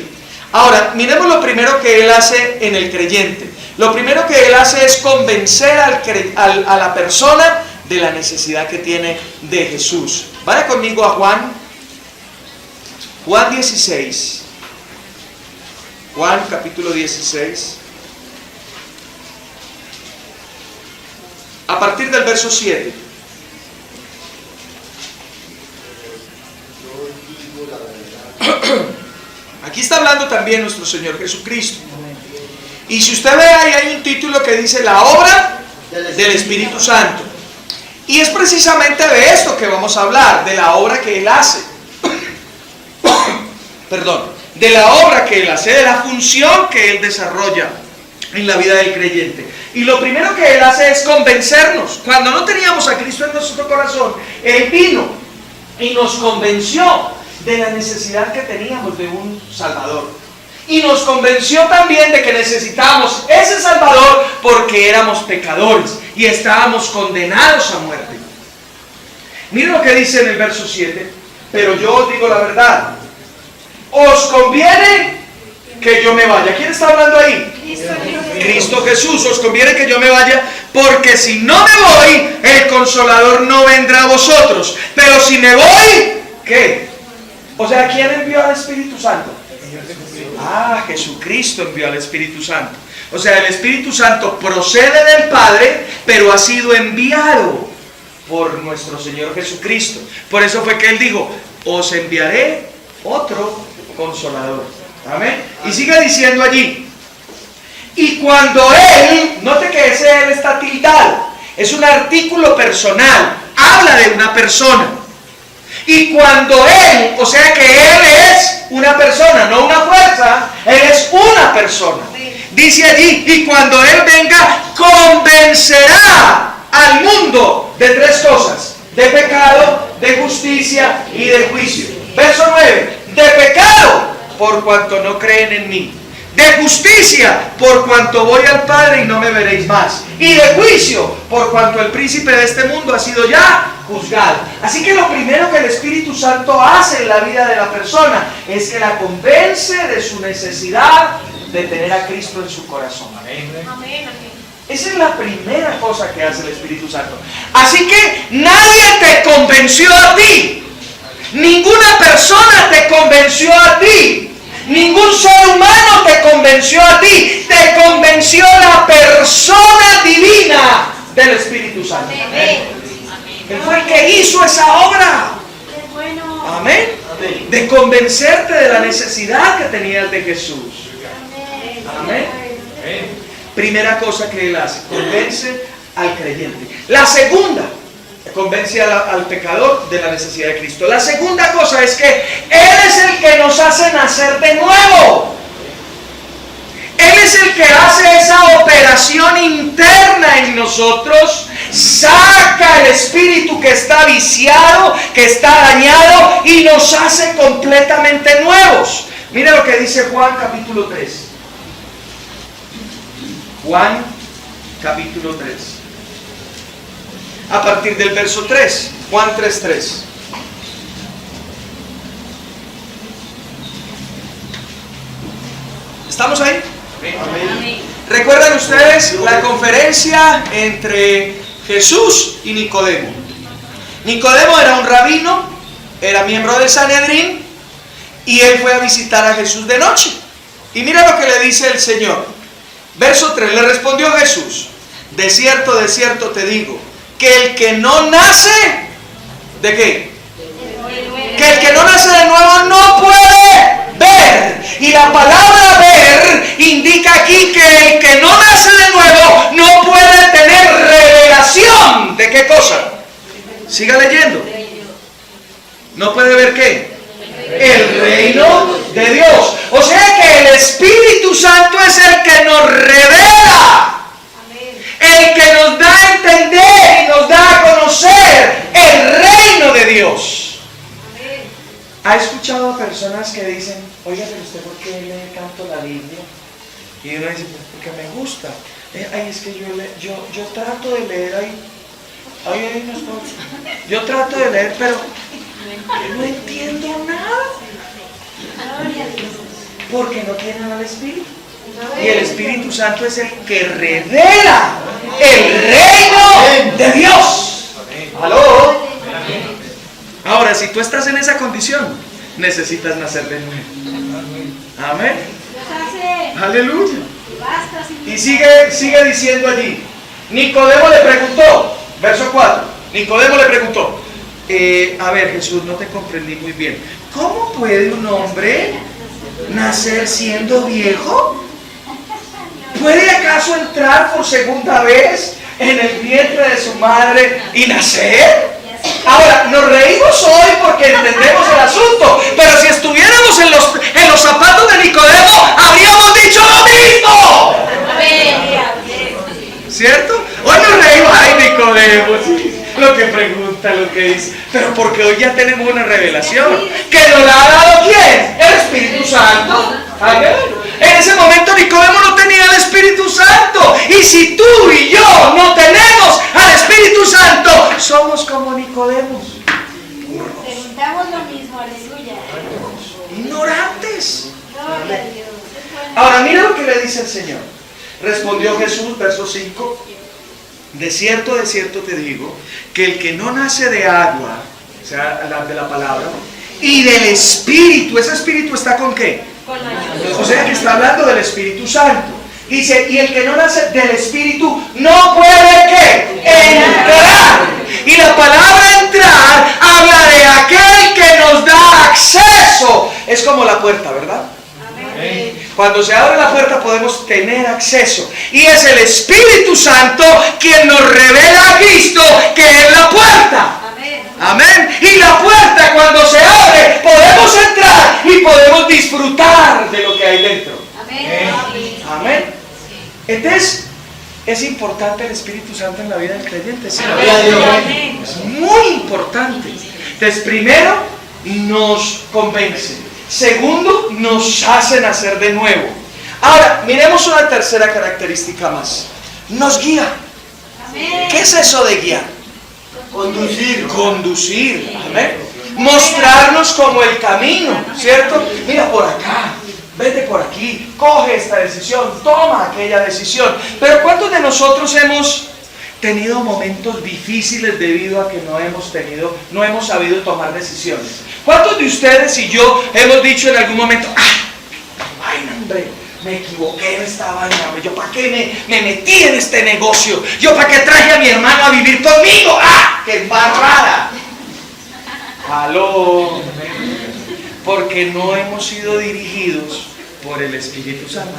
Ahora, miremos lo primero que Él hace en el creyente. Lo primero que Él hace es convencer a la persona de la necesidad que tiene de Jesús. Vaya conmigo a Juan 16. Juan capítulo 16. A partir del verso 7. Aquí está hablando también nuestro Señor Jesucristo. Y si usted ve ahí hay un título que dice la obra del Espíritu Santo. Y es precisamente de esto que vamos a hablar, de la obra que Él hace. Perdón, de la obra que Él hace, de la función que Él desarrolla en la vida del creyente. Y lo primero que Él hace es convencernos. Cuando no teníamos a Cristo en nuestro corazón, Él vino y nos convenció de la necesidad que teníamos de un Salvador. Y nos convenció también de que necesitábamos ese Salvador porque éramos pecadores y estábamos condenados a muerte. Miren lo que dice en el verso 7. Pero yo os digo la verdad, os conviene que yo me vaya. ¿Quién está hablando ahí? Cristo Jesús. Os conviene que yo me vaya, porque si no me voy, el Consolador no vendrá a vosotros. Pero si me voy, ¿qué? O sea, ¿quién envió al Espíritu Santo? Jesucristo envió al Espíritu Santo. O sea, el Espíritu Santo procede del Padre, pero ha sido enviado por nuestro Señor Jesucristo. Por eso fue que Él dijo, os enviaré otro Consolador. Amén. Y sigue diciendo allí, Y cuando Él, note que ese Él está tildado, es un artículo personal, habla de una persona. Y cuando Él, o sea que Él es una persona, no una fuerza, Él es una persona. Dice allí, y cuando Él venga, convencerá al mundo de tres cosas: de pecado, de justicia y de juicio. Verso 9, de pecado, por cuanto no creen en mí; de justicia, por cuanto voy al Padre y no me veréis más; y de juicio, por cuanto el príncipe de este mundo ha sido ya juzgado. Así que lo primero que el Espíritu Santo hace en la vida de la persona es que la convence de su necesidad de tener a Cristo en su corazón. Amén. Amén. Esa es la primera cosa que hace el Espíritu Santo. Así que nadie te convenció a ti. Ninguna persona te convenció a ti. Ningún ser humano te convenció a ti. Te convenció la persona divina del Espíritu Santo. Amén. Él fue el que hizo esa obra. Qué bueno. Amén. De convencerte de la necesidad que tenías de Jesús. Amén. Primera cosa que Él hace: convence al creyente. La segunda, convence al pecador de la necesidad de Cristo. La segunda cosa es que Él es el que nos hace nacer de nuevo. Él es el que hace esa operación interna en nosotros, saca el espíritu que está viciado, que está dañado, y nos hace completamente nuevos. Mira lo que dice Juan capítulo 3. Juan capítulo 3. A partir del verso 3. Juan 3:3. ¿Estamos ahí? Amén. ¿Recuerdan ustedes la conferencia entre Jesús y Nicodemo? Nicodemo era un rabino, era miembro del Sanedrín, y él fue a visitar a Jesús de noche. Y mira lo que le dice el Señor. Verso 3, le respondió Jesús: de cierto te digo, que el que no nace, ¿de qué? Que el que no nace de nuevo no puede ver. Y la palabra ver indica aquí que el que no nace de nuevo no puede tener revelación. ¿De qué cosa? Siga leyendo. ¿No puede ver qué? El reino de Dios. O sea que el Espíritu Santo es el que nos revela, el que nos da a entender y nos da a conocer el reino de Dios. ¿Ha escuchado a personas que dicen: oiga, pero usted ¿por qué lee tanto la Biblia? Y uno dice: porque me gusta. Ay, es que yo trato de leer ahí no estoy. Yo trato de leer, pero no entiendo nada. Porque no tienen al Espíritu. Y el Espíritu Santo es el que revela el reino de Dios. ¿Aló? Ahora, si tú estás en esa condición, necesitas nacer de nuevo. Amén. Aleluya. Y sigue diciendo allí. Nicodemo le preguntó, verso 4. Nicodemo le preguntó: a ver, Jesús, no te comprendí muy bien. ¿Cómo puede un hombre nacer siendo viejo? ¿Puede acaso entrar por segunda vez en el vientre de su madre y nacer? Ahora, nos reímos hoy porque entendemos el asunto, pero si estuviéramos en los zapatos de Nicodemo, habríamos dicho lo mismo. ¿Cierto? Hoy nos reímos: ay, Nicodemo, sí, lo que pregunta, lo que dice. Pero porque hoy ya tenemos una revelación que nos la ha dado ¿quién? El Espíritu Santo. Amén. En ese momento Nicodemo no tenía el Espíritu Santo. Y si tú y yo no tenemos al Espíritu Santo, somos como Nicodemos. Preguntamos lo mismo, aleluya. Ignorantes. Gloria a Dios. Ahora mira lo que le dice el Señor. Respondió Jesús, verso 5: de cierto te digo, que el que no nace de agua, o sea, de la palabra, y del Espíritu, ¿ese Espíritu está con qué? O sea que está hablando del Espíritu Santo. Dice: y el que no nace del Espíritu no puede ¿qué? Entrar. Y la palabra entrar habla de aquel que nos da acceso. Es como la puerta, ¿verdad? Amén. Cuando se abre la puerta podemos tener acceso. Y es el Espíritu Santo quien nos revela a Cristo, que es la puerta. Amén. Y la puerta, cuando se abre, podemos entrar y podemos disfrutar de lo que hay dentro. Amén. Entonces, es importante el Espíritu Santo en la vida del creyente. ¿Sí? Es muy importante. Entonces, primero, nos convence. Segundo, nos hace nacer de nuevo. Ahora, miremos una tercera característica más. Nos guía. ¿Qué es eso de guiar? Conducir. Conducir. Amén. Mostrarnos como el camino, ¿cierto? Mira por acá. Vete por aquí, coge esta decisión, toma aquella decisión. Pero ¿cuántos de nosotros hemos tenido momentos difíciles debido a que no hemos sabido tomar decisiones? ¿Cuántos de ustedes y yo hemos dicho en algún momento, ay, hombre, me equivoqué en esta vaina, yo para qué me metí en este negocio, yo para qué traje a mi hermano a vivir conmigo, qué embarrada? Aló. Porque no hemos sido dirigidos por el Espíritu Santo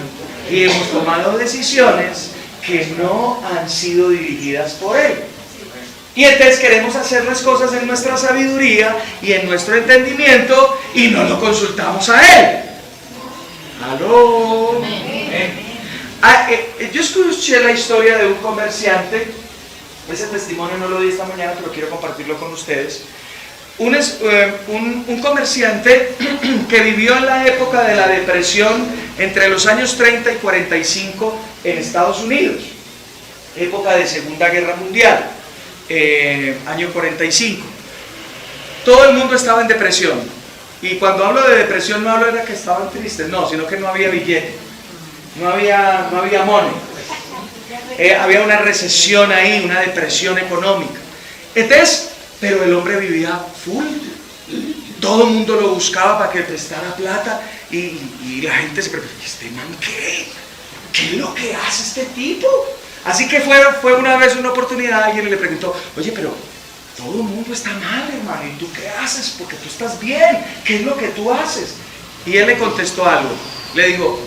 y hemos tomado decisiones que no han sido dirigidas por Él. Y entonces queremos hacer las cosas en nuestra sabiduría y en nuestro entendimiento y no lo consultamos a Él. ¡Aló! Yo escuché la historia de un comerciante. Ese testimonio no lo di esta mañana, pero quiero compartirlo con ustedes. Un comerciante que vivió en la época de la depresión entre los años 30 y 45 en Estados Unidos, época de Segunda Guerra Mundial, año 45. Todo el mundo estaba en depresión, y cuando hablo de depresión no hablo de que estaban tristes, no, sino que no había billete, no había money, había una recesión ahí, una depresión económica. Entonces, pero el hombre vivía full. Todo el mundo lo buscaba para que prestara plata. Y la gente se preguntaba, ¿este man qué? ¿Qué es lo que hace este tipo? Así que fue una vez una oportunidad. Alguien le preguntó, oye, pero todo el mundo está mal, hermano. ¿Y tú qué haces? Porque tú estás bien. ¿Qué es lo que tú haces? Y él le contestó algo. Le dijo,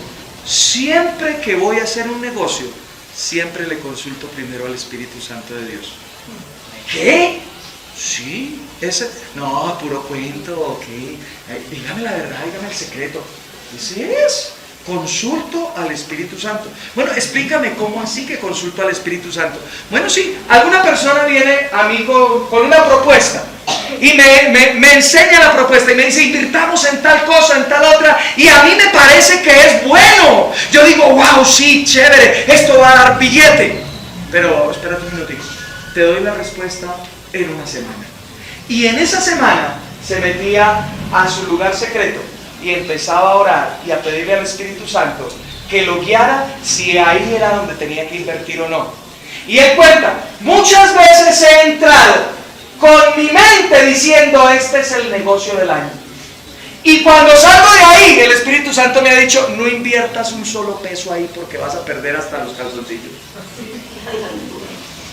siempre que voy a hacer un negocio, siempre le consulto primero al Espíritu Santo de Dios. ¿Qué? Sí, no, puro cuento, ok. Dígame la verdad, dígame el secreto. Ese es, consulto al Espíritu Santo. Bueno, explícame cómo así que consulto al Espíritu Santo. Bueno, sí, alguna persona viene a mí con una propuesta y me enseña la propuesta y me dice, invirtamos en tal cosa, en tal otra, y a mí me parece que es bueno. Yo digo, wow, sí, chévere, esto va a dar billete. Pero espérate un minutito, te doy la respuesta en una semana. Y en esa semana se metía a su lugar secreto y empezaba a orar y a pedirle al Espíritu Santo que lo guiara si ahí era donde tenía que invertir o no. Y él cuenta, muchas veces he entrado con mi mente diciendo, este es el negocio del año. Y cuando salgo de ahí, el Espíritu Santo me ha dicho, no inviertas un solo peso ahí porque vas a perder hasta los calzoncillos.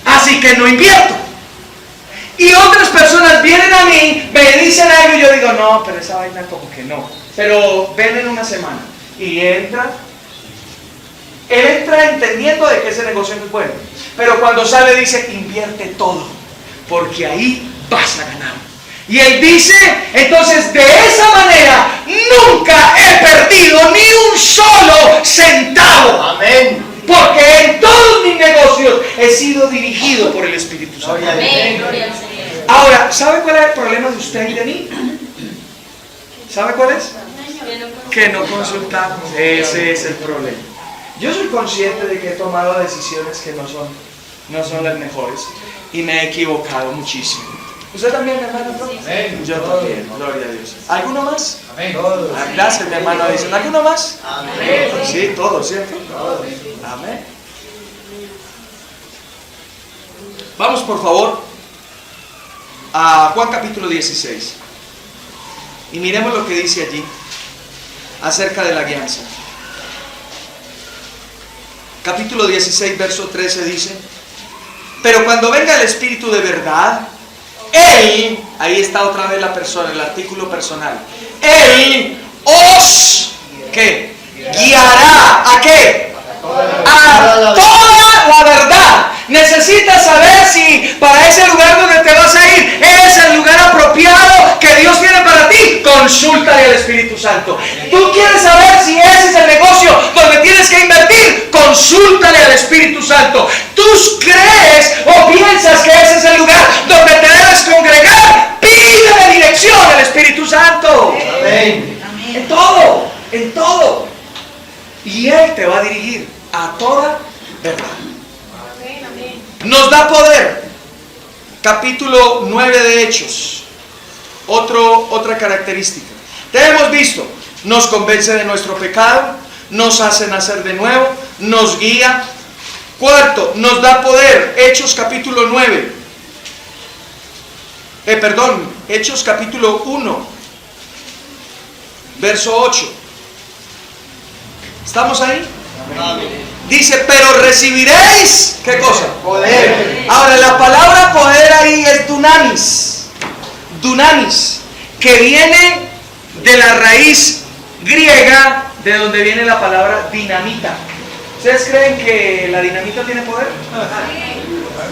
Así que no invierto. Y otras personas vienen a mí, me dicen algo y yo digo, no, pero esa vaina como que no. Pero ven en una semana. Y él entra entendiendo de que ese negocio no es bueno. Pero cuando sale dice, invierte todo, porque ahí vas a ganar. Y él dice, entonces de esa manera nunca he perdido ni un solo centavo. Amén. Porque en todos mis negocios he sido dirigido por el Espíritu Santo. Amén. Ahora, ¿sabe cuál es el problema de usted y de mí? ¿Sabe cuál es? Que no consultamos. Ese es el problema. Yo soy consciente de que he tomado decisiones que no son las mejores y me he equivocado muchísimo. ¿Usted también, mi hermano? Amén. Yo también, gloria a Dios. ¿Alguno más? Amén. Gracias, mi hermano. ¿Dicen alguno más? Amén. Sí, todos, ¿cierto? Todos. Amén. Vamos, por favor, a Juan capítulo 16. Y miremos lo que dice allí acerca de la guianza. Capítulo 16, verso 13 dice, pero cuando venga el Espíritu de verdad, Él, ahí está otra vez la persona, el artículo personal, Él os, ¿qué? guiará ¿a qué? A toda la verdad. Necesitas saber si para ese lugar donde te vas a ir es el lugar apropiado que Dios tiene para ti. Consúltale al Espíritu Santo. Tú quieres saber si ese es el negocio donde tienes que invertir. Consúltale al Espíritu Santo. Tú crees o piensas que ese es el lugar donde te debes congregar. Pídele dirección al Espíritu Santo. Amén. En todo, en todo. Y Él te va a dirigir a toda verdad. Nos da poder. Capítulo 9 de Hechos. Otra característica. Ya hemos visto. Nos convence de nuestro pecado. Nos hace nacer de nuevo. Nos guía. Cuarto, nos da poder. Hechos capítulo 9. Hechos capítulo 1. Verso 8. ¿Estamos ahí? Amén. Dice, pero recibiréis, ¿qué cosa? Poder. Ahora, la palabra poder ahí es dunamis. Dunamis, que viene de la raíz griega, de donde viene la palabra dinamita. ¿Ustedes creen que la dinamita tiene poder?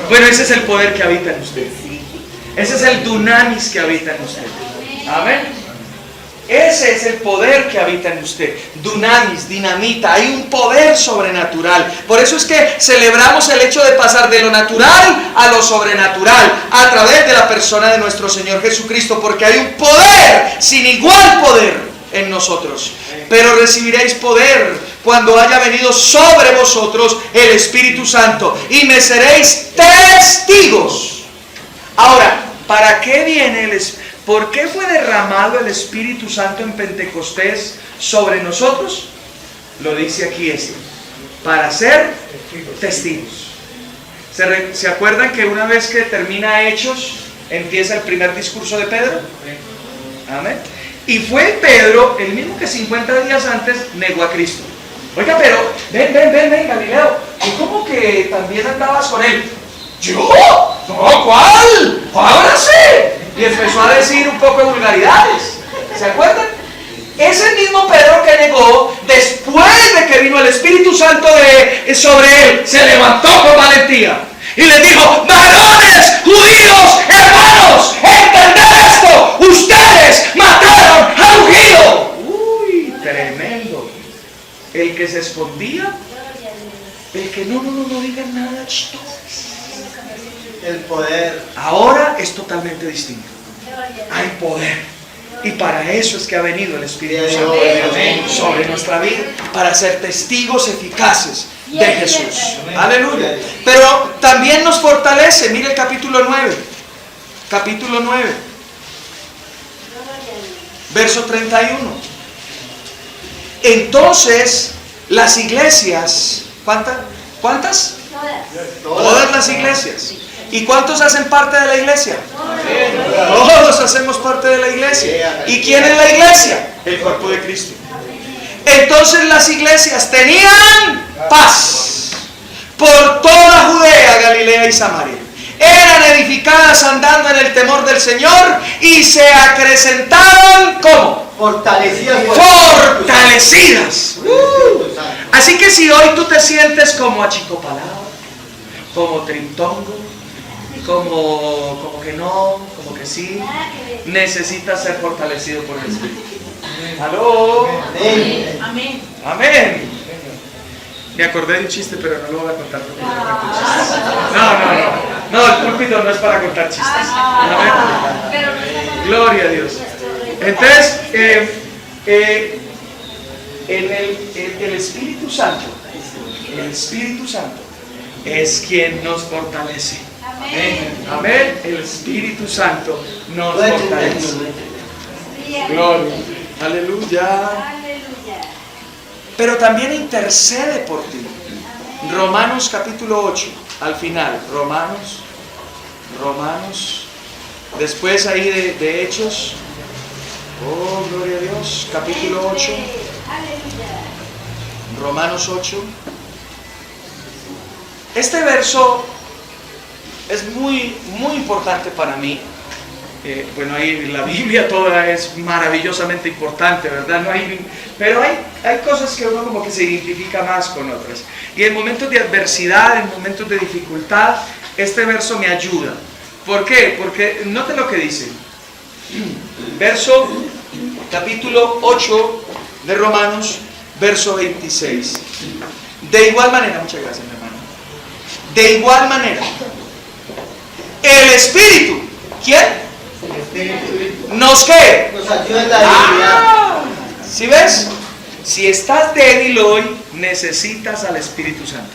Bueno, ese es el poder que habita en usted. Ese es el dunamis que habita en usted. Amén. Ese es el poder que habita en usted. Dunamis, dinamita, hay un poder sobrenatural. Por eso es que celebramos el hecho de pasar de lo natural a lo sobrenatural a través de la persona de nuestro Señor Jesucristo, porque hay un poder sin igual poder en nosotros. Pero recibiréis poder cuando haya venido sobre vosotros el Espíritu Santo y me seréis testigos. Ahora, ¿para qué viene el Espíritu? ¿Por qué fue derramado el Espíritu Santo en Pentecostés sobre nosotros? Lo dice aquí para ser testigos. ¿Se acuerdan que una vez que termina Hechos, empieza el primer discurso de Pedro? Amén. Y fue Pedro, el mismo que 50 días antes, negó a Cristo. Oiga, pero, ven, Galileo, ¿y cómo que también andabas con él? ¿Yo? No, ¿cuál? ¡Ábrase! Y empezó a decir un poco de vulgaridades. ¿Se acuerdan? Ese mismo Pedro que negó, después de que vino el Espíritu Santo sobre él, se levantó con valentía y les dijo: varones judíos, hermanos, entended esto, ustedes mataron al ungido. Uy, tremendo. El que se escondía, el que no digan nada, El poder. ahora es totalmente distinto. Hay poder. Y para eso es que ha venido el Espíritu Santo sobre nuestra vida, para ser testigos eficaces de Jesús. Aleluya. Pero también nos fortalece. Mire el capítulo 9. Capítulo 9. Verso 31. Entonces, las iglesias, ¿cuántas? Todas las iglesias. ¿Y cuántos hacen parte de la iglesia? Todos hacemos parte de la iglesia. ¿Y quién es la iglesia? El cuerpo de Cristo. Entonces las iglesias tenían paz por toda Judea, Galilea y Samaria. Eran edificadas andando en el temor del Señor y se acrecentaron ¿cómo? Fortalecidas. Fortalecidas. Así que si hoy tú te sientes como achicopalado, como trintongo, como que no, como que sí, necesitas ser fortalecido por el Espíritu. ¿Aló? Amén. Amén. Me acordé de un chiste, pero no lo voy a contar porque no cuento chistes. No, el púlpito no es para contar chistes. Amén. Gloria a Dios. Entonces, el Espíritu Santo, es quien nos fortalece. Amén. El Espíritu Santo nos fortalece. Gloria. Aleluya. Pero también intercede por ti. Romanos capítulo 8, al final. Romanos. Después ahí de Hechos. Oh, gloria a Dios. Capítulo 8. Romanos 8. Este verso es muy, muy importante para mí. Bueno, ahí la Biblia toda es maravillosamente importante, ¿verdad? Pero hay cosas que uno como que se identifica más con otras. Y en momentos de adversidad, en momentos de dificultad, este verso me ayuda. ¿Por qué? Porque noten lo que dice. Capítulo 8 de Romanos, verso 26. De igual manera, muchas gracias, mi hermano. De igual manera, el Espíritu, ¿quién? ¿Nos qué? Nos ayuda en la debilidad. ¿Sí ves? Si estás débil hoy, necesitas al Espíritu Santo.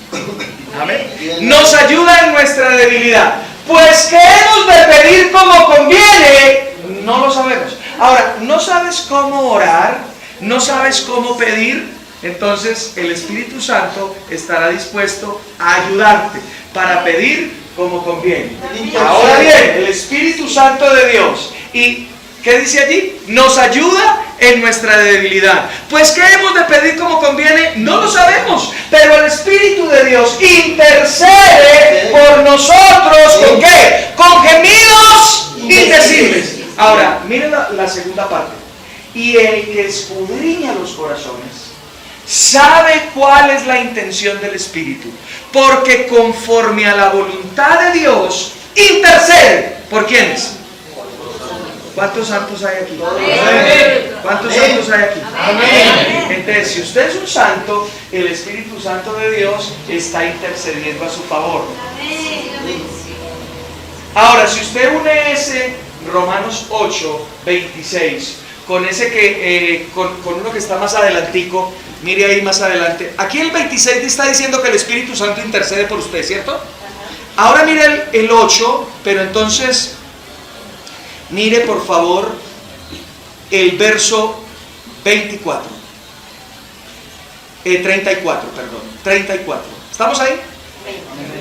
Amén. Nos ayuda en nuestra debilidad. Pues ¿qué hemos de pedir como conviene? No lo sabemos. Ahora, ¿no sabes cómo orar? ¿No sabes cómo pedir? Entonces el Espíritu Santo estará dispuesto a ayudarte para pedir como conviene. Ahora bien, el Espíritu Santo de Dios. ¿Y qué dice allí? Nos ayuda en nuestra debilidad. Pues ¿qué hemos de pedir como conviene? No lo sabemos. Pero el Espíritu de Dios intercede por nosotros. ¿Con qué? Con gemidos indecibles. Ahora, miren la segunda parte. Y el que escudriña los corazones sabe cuál es la intención del Espíritu, porque conforme a la voluntad de Dios intercede. ¿Por quiénes? ¿Cuántos santos hay aquí? ¿Cuántos santos hay aquí? Entonces, si usted es un santo, el Espíritu Santo de Dios está intercediendo a su favor. Ahora, si usted une ese Romanos 8, 26 con ese que con uno que está más adelantico, mire ahí más adelante. Aquí el 26 está diciendo que el Espíritu Santo intercede por usted, ¿cierto? Ahora mire el 8, pero entonces mire por favor el verso 34. 34, perdón. 34. ¿Estamos ahí?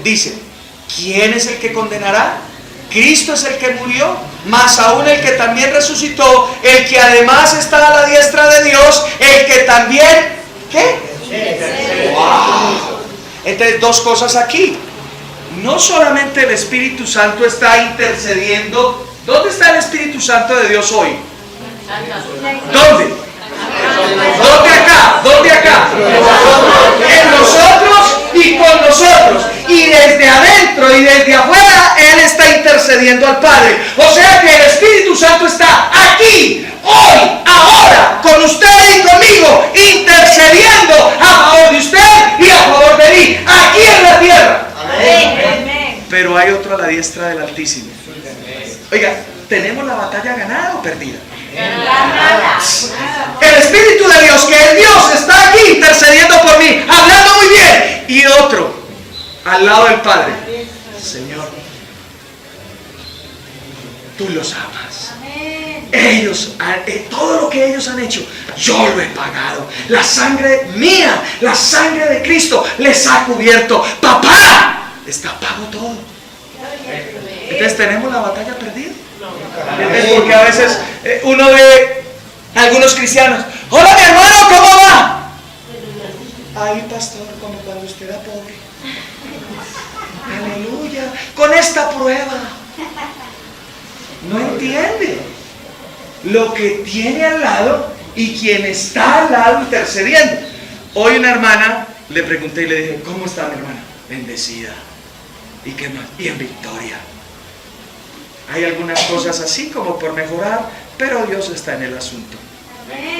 Dice, ¿quién es el que condenará? Cristo es el que murió, más aún el que también resucitó, el que además está a la diestra de Dios, el que también, ¿qué? Wow. Entonces, dos cosas aquí. No solamente el Espíritu Santo está intercediendo. ¿Dónde está el Espíritu Santo de Dios hoy? ¿Dónde? ¿Dónde acá? ¿Dónde acá? En nosotros y con nosotros. Y desde adentro y desde afuera Él está intercediendo al Padre. O sea que el Espíritu Santo está aquí, hoy, ahora, con usted y conmigo, intercediendo a favor de usted y a favor de mí, aquí en la tierra. Amén. Pero hay otro a la diestra del Altísimo. Oiga, ¿tenemos la batalla ganada o perdida? Ganada. El Espíritu de Dios, que es Dios, está aquí intercediendo por mí, hablando muy bien. Y otro al lado del Padre. Señor, tú los amas. Ellos, todo lo que ellos han hecho, yo lo he pagado. La sangre mía, la sangre de Cristo les ha cubierto. Papá, está pago todo. Entonces, ¿tenemos la batalla perdida? Entonces, porque a veces uno ve a algunos cristianos: hola mi hermano, ¿cómo va? Ay, pastor, como cuando usted era pobre. Aleluya, con esta prueba. No entiende lo que tiene al lado y quien está al lado intercediendo. Hoy una hermana le pregunté y le dije: ¿cómo está mi hermana? Bendecida. ¿Y qué más? Y en victoria. Hay algunas cosas así como por mejorar, pero Dios está en el asunto.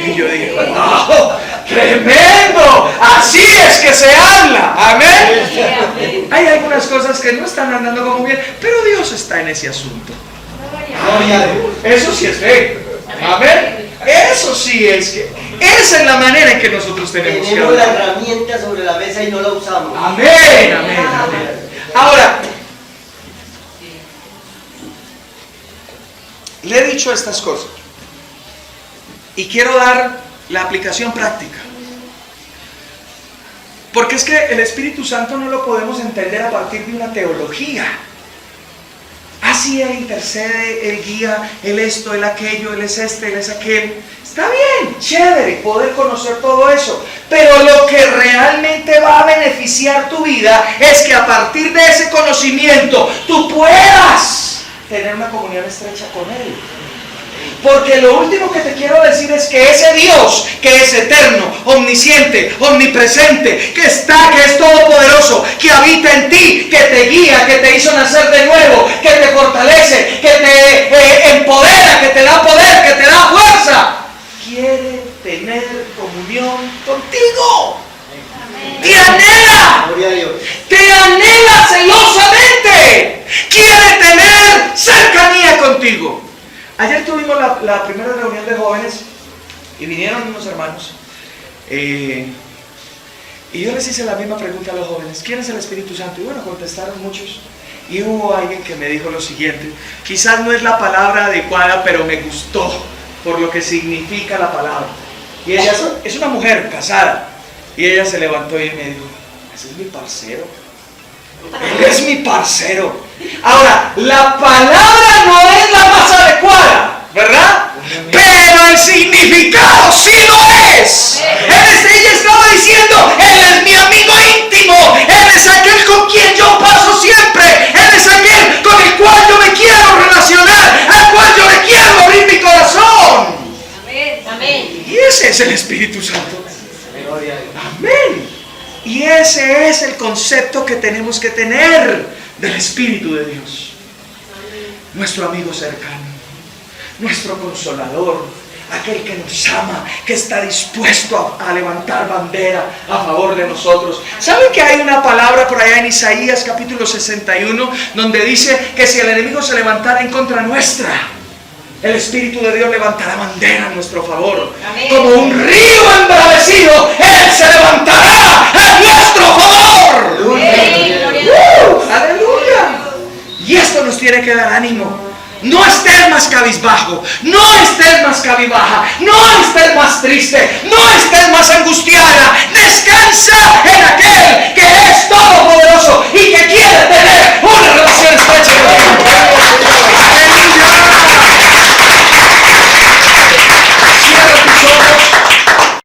Y yo dije: ¡wow! ¡Tremendo! Así es que se habla. ¿Amén? Hay algunas cosas que no están andando como bien, pero Dios está en ese asunto. Eso sí es fe. Amén. Eso sí es que esa es la manera en que nosotros tenemos que Tenemos la hablar. herramienta sobre la mesa y no la usamos. Amén, amén, amén. Ahora, le he dicho estas cosas y quiero dar la aplicación práctica, porque es que el Espíritu Santo no lo podemos entender a partir de una teología. Así Él intercede, Él guía, Él esto, Él aquello, Él es este, Él es aquel. Está bien, chévere poder conocer todo eso, pero lo que realmente va a beneficiar tu vida es que a partir de ese conocimiento tú puedas tener una comunión estrecha con Él. Porque lo último que te quiero decir es que ese Dios que es eterno, omnisciente, omnipresente, que es todopoderoso, que habita en ti, que te guía, que te hizo nacer de nuevo, que te fortalece, que te empodera, que te da poder, que te da fuerza, quiere tener comunión contigo. Te anhela. Gloria a Dios. Te anhela celosamente. Quiere tener cercanía contigo. Ayer tuvimos la primera reunión de jóvenes y vinieron unos hermanos y yo les hice la misma pregunta a los jóvenes: ¿quién es el Espíritu Santo? Y bueno, contestaron muchos. Y hubo alguien que me dijo lo siguiente: quizás no es la palabra adecuada, pero me gustó por lo que significa la palabra. Y ella es una mujer casada. Y ella se levantó y me dijo: ese es mi parcero. Él es mi parcero. Ahora, la palabra no es la más adecuada, ¿verdad? Pero el significado sí lo es. Ella estaba diciendo: él es mi amigo íntimo. Él es aquel con quien yo paso siempre. Él es aquel con el cual yo me quiero relacionar, al cual yo le quiero abrir mi corazón. Amén. Y ese es el Espíritu Santo. Gloria a Dios. Amén. Y ese es el concepto que tenemos que tener del Espíritu de Dios. Nuestro amigo cercano, nuestro consolador, aquel que nos ama, que está dispuesto a levantar bandera a favor de nosotros. ¿Saben que hay una palabra por allá en Isaías capítulo 61 donde dice que si el enemigo se levantara en contra nuestra, el Espíritu de Dios levantará bandera a nuestro favor? Amén. Como un río embravecido, Él se levantará a nuestro favor. ¡Aleluya! Y esto nos tiene que dar ánimo. No estés más cabizbajo, no estés más cabibaja, no estés más triste, no estés